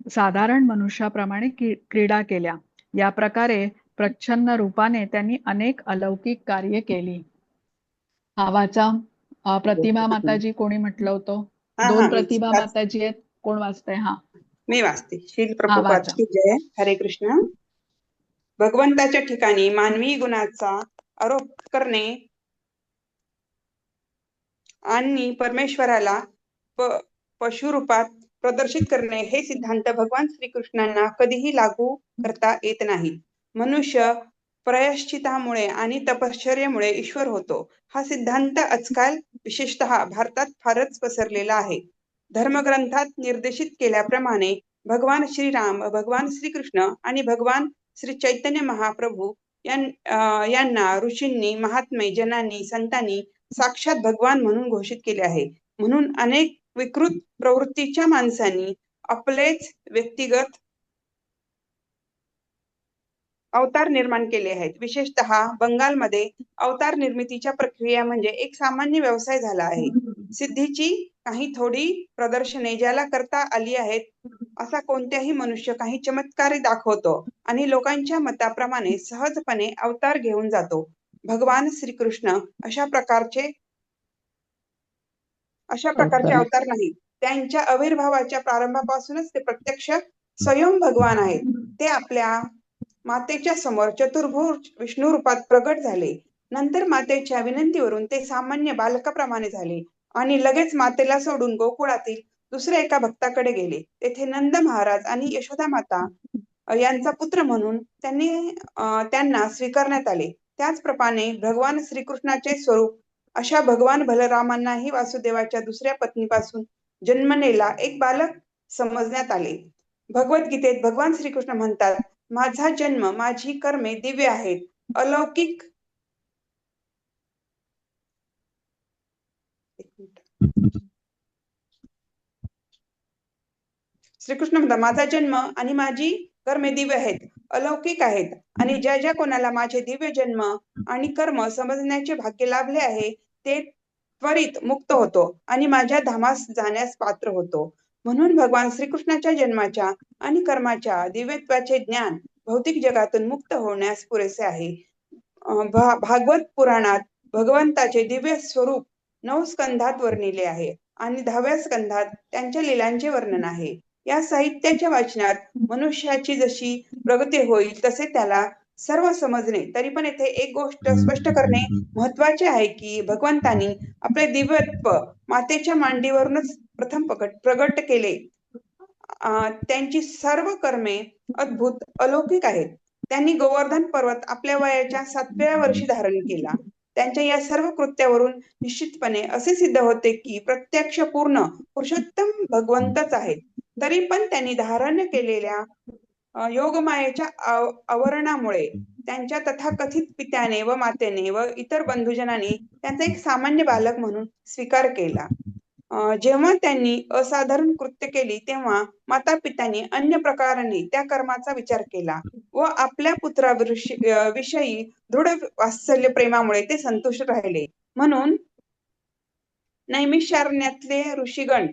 साधारण मनुष्याप्रमाणे क्रीडा केल्या. या प्रकारे प्रच्छन्न रूपाने त्यांनी अनेक अलौकिक कार्य केली. हा वाचा. प्रतिभा माताजी कोणी म्हटलं होतं? दोन प्रतिभा माताजी आहेत. कोण वाचतंय? हा, मी वाचते. श्रील हा प्रभुपाद वाचा. की जय. हरे कृष्ण. भगवंताच्या ठिकाणी मानवी गुणाचा आरोप करणे आणि परमेश्वराला पशु रूपात प्रदर्शित करणे हे सिद्धांत भगवान श्रीकृष्णांना कधीही लागू करता येत नाही. मनुष्य प्रायश्चितामुळे आणि तपश्चर्येमुळे ईश्वर होतो. हा सिद्धांत आजकाल विशेषतः भारतात फारच पसरलेला आहे. धर्मग्रंथात निर्देशित केल्याप्रमाणे भगवान श्रीराम, भगवान श्रीकृष्ण आणि भगवान श्री चैतन्य महाप्रभू यांना ऋषींनी, महात्मे, जनांनी, संतांनी साक्षात भगवान म्हणून घोषित केले आहे. म्हणून अनेक विकृत प्रवृत्तीच्या माणसांनी आपलेच व्यक्तिगत अवतार निर्माण केले आहेत. विशेषतः बंगालमध्ये अवतार निर्मितीच्या प्रक्रिया म्हणजे एक सामान्य व्यवसाय झाला आहे. सिद्धीची काही थोडी प्रदर्शने ज्याला करता आली आहेत, असा कोणत्याही मनुष्य काही चमत्कार दाखवतो आणि लोकांच्या मताप्रमाणे सहजपणे अवतार घेऊन जातो. भगवान श्रीकृष्ण अशा प्रकारचे अवतार नाही. त्यांच्या आविर्भावाच्या प्रारंभापासूनच ते प्रत्यक्ष स्वयं भगवान आहेत. ते आपल्या मातेच्या समोर चतुर्भुज विष्णू रूपात प्रगट झाले. नंतर मातेच्या विनंतीवरून ते सामान्य बालकाप्रमाणे झाले आणि लगेच मातेला सोडून गोकुळातील दुसऱ्या एका भक्ताकडे गेले. तेथे नंद महाराज आणि यशोदा माता यांचा पुत्र म्हणून त्यांना स्वीकारण्यात आले. त्याचप्रमाणे भगवान श्रीकृष्णाचे स्वरूप अशा भगवान बलरामांनाही वासुदेवाच्या दुसऱ्या पत्नीपासून जन्मलेला एक बालक समजण्यात आले. भगवद्गीतेत भगवान श्रीकृष्ण म्हणतात, माझा जन्म, माझी कर्मे दिव्य आहेत, अलौकिक श्रीकृष्ण म्हणतात, माझा जन्म आणि माझी कर्मे दिव्य आहेत, अलौकिक आहेत आणि ज्या ज्या कोणाला माझे दिव्य जन्म आणि कर्म समजण्याचे भाग्य लाभले आहे ते त्वरित मुक्त होतो आणि माझ्या धामास जाण्यास पात्र होतो. म्हणून भगवान श्रीकृष्णाच्या जन्माच्या आणि कर्माच्या दिव्यत्वाचे ज्ञान भौतिक जगातून मुक्त होण्यास पुरेसे आहे. भागवत पुराणात भगवंताचे दिव्य स्वरूप 9 स्कंधात वर्णिले आहे आणि 10व्या स्कंधात त्यांच्या लीलांचे वर्णन आहे. या साहित्याच्या वाचनात मनुष्याची जशी प्रगती होईल तसे त्याला सर्व समजणे. तरी पण येथे एक गोष्ट स्पष्ट करणे महत्वाचे आहे की भगवंतांनी आपले दिव्यत्व मातेच्या मांडीवरूनच प्रथम प्रगट केले. त्यांची सर्व कर्मे अद्भुत अलौकिक आहेत. त्यांनी गोवर्धन पर्वत आपल्या वयाच्या 7व्या वर्षी धारण केला. त्यांच्या या सर्व कृत्यावरून निश्चितपणे असे सिद्ध होते की प्रत्यक्ष पूर्ण पुरुषोत्तम भगवंतच आहेत. तरी पण त्यांनी धारण केलेल्या योगमायेच्या आवरणामुळे त्यांच्या तथाकथित पित्याने व मातेने व इतर बंधुजनांनी त्यांचा एक सामान्य बालक म्हणून स्वीकार केला. जेव्हा त्यांनी असाधारण कृत्य केली तेव्हा माता पित्यांनी अन्य प्रकाराने त्या कर्माचा विचार केला व आपल्या पुत्राविषयी दृढ वात्सल्य प्रेमामुळे ते संतुष्ट राहिले. म्हणून नैमिषारण्यातले ऋषीगण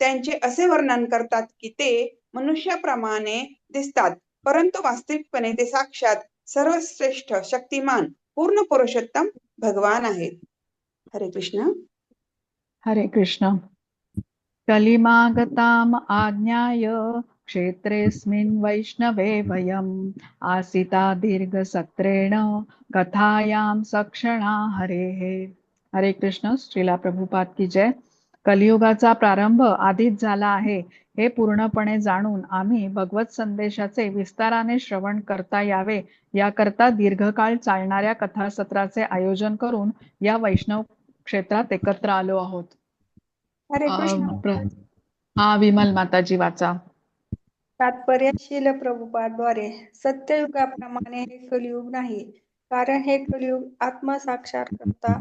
त्यांचे असे वर्णन करतात की ते मनुष्याप्रमाणे दिसतात, परंतु वास्तविकपणे ते साक्षात सर्वश्रेष्ठ, शक्तिमान, पूर्ण पुरुषोत्तम भगवान आहेत. हरे कृष्ण. हरे कृष्ण. कलिमागताम आज्ञाय क्षेत्रेऽस्मिन् वैष्णवे वयम् आसिता दीर्घसत्रेण कथायां सक्षणा हरेः. हरे कृष्ण. श्रीला प्रभुपाद की जय. कलियुगाचा प्रारंभ आधीच झाला आहे हे पूर्णपणे जाणून आम्ही भगवत संदेशाचे विस्ताराने श्रवण करता यावे याकरता दीर्घकाळ चालणाऱ्या कथासत्राचे आयोजन करून या वैष्णव क्षेत्रात एकत्र आलो आहोत. हरे कृष्ण. हा विमल माताजी वाचा. तात्पर्य शील प्रभुपाद्वारे. सत्ययुगाप्रमाणे हे कलियुग नाही, कारण हे कलियुग आत्मसाक्षात्कारकरता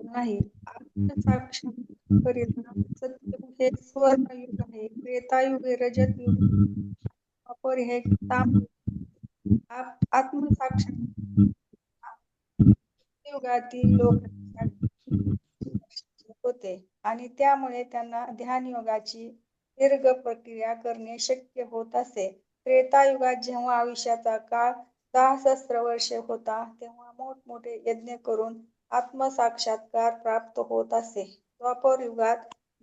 नाही. आत्मसाक्षात्काराकरिता सत्ययुग हे सुवर्णयुग आहे. त्रेतायुग हे रजतयुग, द्वापर हे ताम्रयुग. आत्मसाक्षात्कार युगातील लोक होते आणि त्यामुळे त्यांना ध्यान योगाची दीर्घ प्रक्रिया करणे शक्य होत असे. त्रेतायुगात जेव्हा आयुष्याचा काळ 10,000 वर्षे होता, तेव्हा मोठमोठे यज्ञ करून आत्मसाक्षात्कार प्राप्त होत असे. द्वापर युगात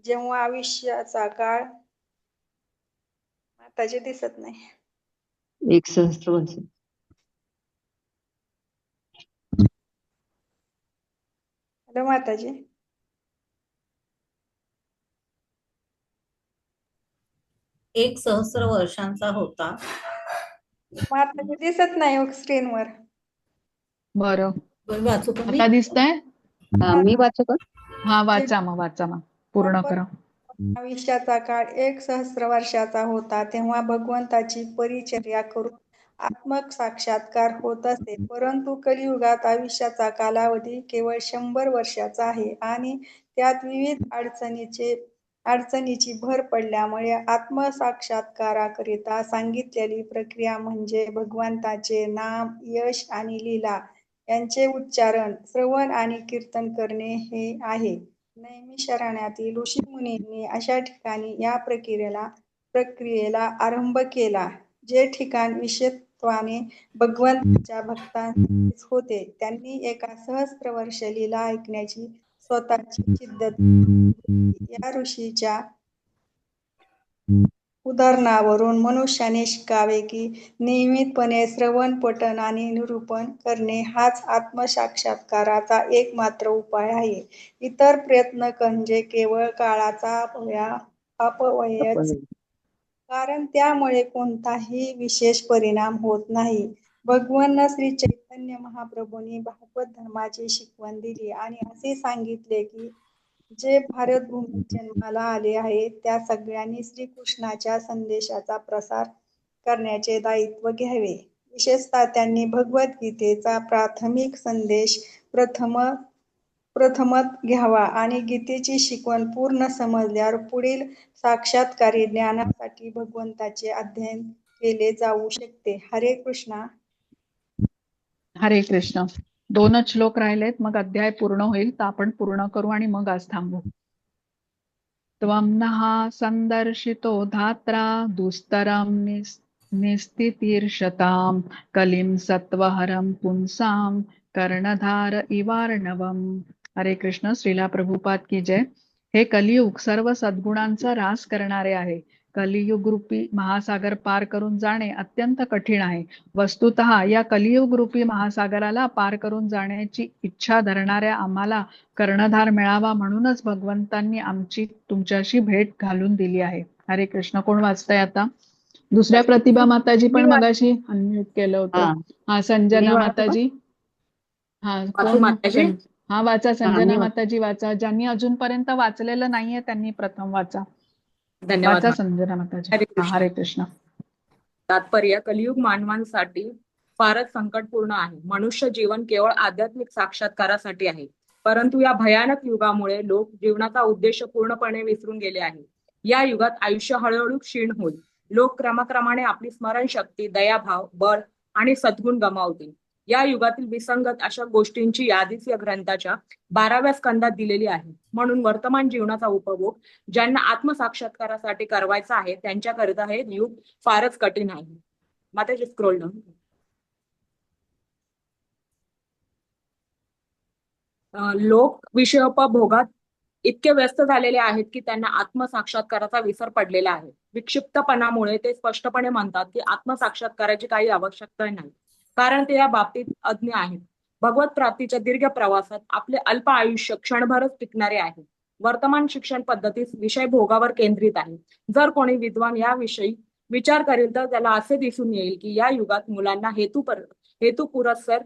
जेव्हा आयुष्याचा काळ माताजी दिसत नाही. 1,000 वर्ष. हॅलो माताजी. एक 1,000 वर्षांचा होता. माताजी दिसत नाही स्क्रीनवर. बरं, वाचू का मी? आता दिसतंय? मी वाचू का? हा, वाचा मग पूर्ण करा. आयुष्याचा काळ 1,000 वर्षाचा होता, तेव्हा भगवंताची परिचर्या करून आत्मसाक्षात्कार होत असे. परंतु कलियुगात आयुष्याचा कालावधी केवळ 100 वर्षाचा आहे आणि त्यात विविध अडचणीची भर पडल्यामुळे आत्मसाक्षात्काराकरिता सांगितलेली प्रक्रिया म्हणजे भगवंताचे नाम, यश आणि लीला यांचे उच्चारण, श्रवण आणि कीर्तन करणे हे आहे. नैमिषारण्यातील ऋषीमुनींनी अशा ठिकाणी या प्रक्रियेला आरंभ केला. जे ठिकाण विशेषत्वाने भगवंताच्या भक्तांसाठीच होते. त्यांनी एका 1,000 वर्ष लीला ऐकण्याची स्वतःची जिद्द या ऋषीच्या उदाहरणावरून मनुष्याने शिकावे की नियमितपणे श्रवण, पठण आणि निरूपण करणे हाच आत्मसाक्षात्काराचा एकमात्र उपाय आहे. इतर प्रयत्न म्हणजे केवळ काळाचा अपव्ययच, कारण त्यामुळे कोणताही विशेष परिणाम होत नाही. भगवान श्री चैतन्य महाप्रभूंनी भागवत धर्माची शिकवण दिली आणि असे सांगितले की जे भारतभूमीत जन्माला आले आहेत त्या सगळ्यांनी श्रीकृष्णाच्या संदेशाचा प्रसार करण्याचे दायित्व घ्यावे. विशेषतः त्यांनी भगवद्गीतेचा प्राथमिक संदेश प्रथमत घ्यावा आणि गीतेची शिकवण पूर्ण समजल्यावर पुढील साक्षात्कारी ज्ञानासाठी भगवंताचे अध्ययन केले जाऊ शकते. हरे कृष्णा. हरे कृष्ण. 2च श्लोक राहिलेत, मग अध्याय पूर्ण होईल. तर आपण पूर्ण करू आणि मग आज थांबू. त्वं नः संदर्शितो धात्रा दुस्तरं निस्तितीर्षतां कलिं सत्वहरं पुंसां कर्णधार इवार्णवम्. हरे कृष्ण. श्रीला प्रभुपाद की जय. हे कलियुग सर्व सद्गुणांचा ऱ्हास करणारे आहे. कलियुग रूपी महासागर पार करून जाणे अत्यंत कठीण आहे. वस्तुतः या कलियुग रूपी महासागराला पार करून जाण्याची इच्छा धरणाऱ्या आम्हाला कर्णधार मिळावा म्हणूनच भगवंतांनी आमची तुमच्याशी भेट घालून दिली आहे. हरे कृष्ण. कोण वाचतंय आता? दुसऱ्या प्रतिभा माताजी पण मगाशी अनम्यूट केलं होतं. हा, संजना माताजी. हा, कोण? हा, वाचा संजना माताजी, वाचा. ज्यांनी अजूनपर्यंत वाचलेलं नाहीये त्यांनी प्रथम वाचा. धन्यवाद. वाचा संजना माताजी. हरे कृष्ण. तात्पर्य: कलियुग मानवांसाठी फारच संकटपूर्ण आहे. मनुष्य जीवन केवळ आध्यात्मिक साक्षात्कारासाठी आहे. परंतु या भयानक युगामुळे लोक जीवनाचा उद्देश पूर्णपणे विसरून गेले आहे. या युगात आयुष्य हळूहळू क्षीण होईल. लोक क्रमाक्रमाने आपली स्मरणशक्ती, दयाभाव, बळ आणि सद्गुण गमावतील. या युगातील विसंगत अशा गोष्टींची यादीच या ग्रंथाच्या 12व्या स्कंदात दिलेली आहे. म्हणून वर्तमान जीवनाचा उपभोग ज्यांना आत्मसाक्षात्कारासाठी करावायचा आहे त्यांच्याकरिता हे युग फारच कठीण आहे. माताजी स्क्रोल डाऊन. लोक विषयोपभोगात इतके व्यस्त झालेले आहेत की त्यांना आत्मसाक्षात्काराचा विसर पडलेला आहे. विक्षिप्तपणामुळे ते स्पष्टपणे म्हणतात की आत्मसाक्षात्काराची काही आवश्यकता नाही, कारण ते या बाबतीत अज्ञ आहेत. भगवत प्राप्तीच्या दीर्घ प्रवासात आपले अल्प आयुष्य क्षणभरच टिकणारे आहे. वर्तमान शिक्षण पद्धतीत विषय भोगावर केंद्रित आहे. जर कोणी विद्वान याविषयी विचार करेल तर त्याला असे दिसून येईल की या युगात मुलांना हेतुपुरस्सर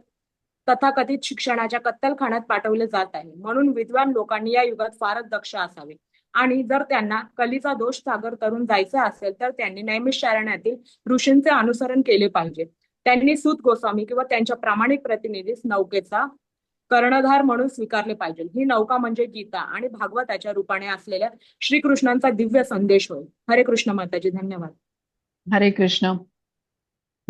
तथाकथित शिक्षणाच्या कत्तलखान्यात पाठवले जात आहे. म्हणून विद्वान लोकांनी या युगात फारच दक्ष असावे आणि जर त्यांना कलीचा दोष सागर तरून जायचा असेल तर त्यांनी नैमिषारण्यातील ऋषींचे अनुसरण केले पाहिजे. त्यांनी सूत गोस्वामी किंवा त्यांच्या प्रामाणिक प्रतिनिधीस नौकेचा कर्णधार म्हणून स्वीकारले पाहिजे. ही नौका म्हणजे गीता आणि भागवताच्या रूपाने असलेल्या श्रीकृष्णांचा दिव्य संदेश होय. हरे कृष्ण माताजी. धन्यवाद. हरे कृष्ण.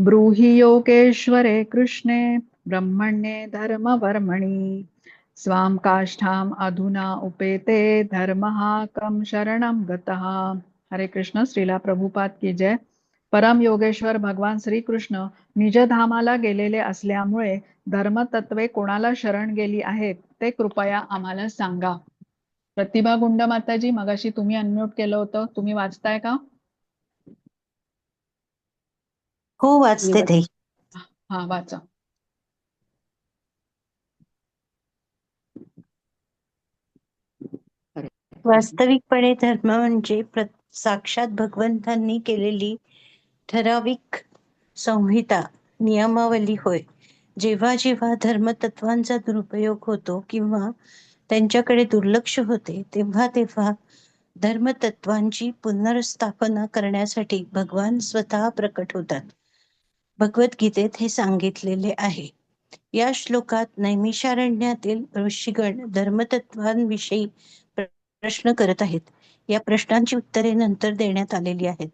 ब्रूहि योगेश्वरे कृष्णे ब्रह्मण्ये धर्मवर्मणि स्वां काष्ठाम् अधुना उपेते धर्मः कं शरणं गतः. हरे कृष्ण. श्रीला प्रभुपाद की जय. परम योगेश्वर भगवान श्रीकृष्ण निजधामाला गेलेले असल्यामुळे धर्मतत्वे कोणाला शरण गेली आहेत ते कृपया आम्हाला सांगा. प्रतिभा गुंड माताजी, मगाशी तुम्ही अनम्यूट केलं होतं, तुम्ही वाचताय का? हो, वाचते ताई. हा, वाचा. वास्तविकपणे धर्म म्हणजे साक्षात भगवंतांनी केलेली ठराविक संहिता, नियमावली होय. जेव्हा जेव्हा धर्मतत्वांचा दुरुपयोग होतो किंवा त्यांच्याकडे दुर्लक्ष होते तेव्हा तेव्हा धर्मतत्वांची पुनर्स्थापना करण्यासाठी भगवान स्वतः प्रकट होतात. भगवद्गीतेत हे सांगितलेले आहे. या श्लोकात नैमिषारण्यातील ऋषीगण धर्मतत्वांविषयी प्रश्न करत आहेत. या प्रश्नांची उत्तरे नंतर देण्यात आलेली आहेत.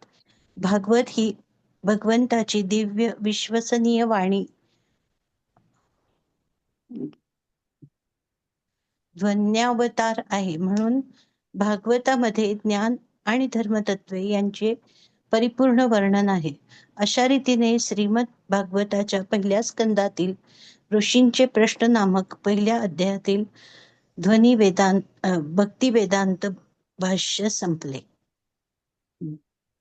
भागवत ही भगवंताची दिव्य विश्वसनीय वाणी ध्वन्यावतार आहे. म्हणून भागवतामध्ये ज्ञान आणि धर्मतत्वे यांचे परिपूर्ण वर्णन आहे. अशा रीतीने श्रीमद भागवताच्या पहिल्या स्कंदातील ऋषींचे प्रश्न नामक पहिल्या अध्यायातील ध्वनी वेदांत भक्ती वेदांत भाष्य संपले.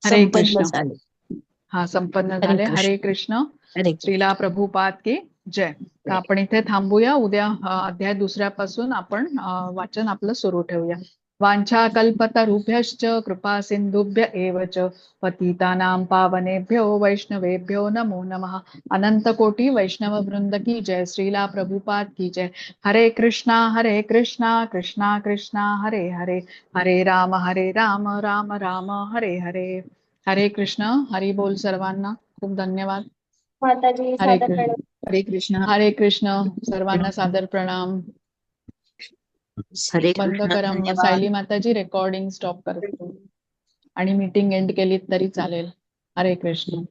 हरे संपन्न कृष्ण. झाले. हा, संपन्न हरे झाले. कृष्ण. हरे कृष्ण. हरे कृष्ण. श्रीला प्रभुपाद की जय. तर आपण इथे थांबूया. उद्या अध्याय दुसऱ्यापासून आपण वाचन आपलं सुरू ठेवूया. वांछा कल्पतरुभ्यश्च कृपा सिंधुभ्य एव च पतितानां पावनेभ्यो वैष्णवेभ्यो नमो नमः. अनंत कोटी वैष्णव वृंद की जय. श्रीला प्रभुपाद की जय. हरे कृष्णा कृष्णा कृष्णा हरे हरे, हरे राम राम राम हरे हरे. हरे कृष्ण. हरी बोल सर्वांना. खूप धन्यवाद. माताजी हरे सादर कृष्ण. प्रणाम. हरे कृष्ण. हरे कृष्ण. सर्वांना सादर प्रणाम. हरे बंद कृष्ण. करा. धन्यवाद. सायली माताजी रेकॉर्डिंग स्टॉप करतो आणि मीटिंग एंड केली तरी चालेल. हरे कृष्ण.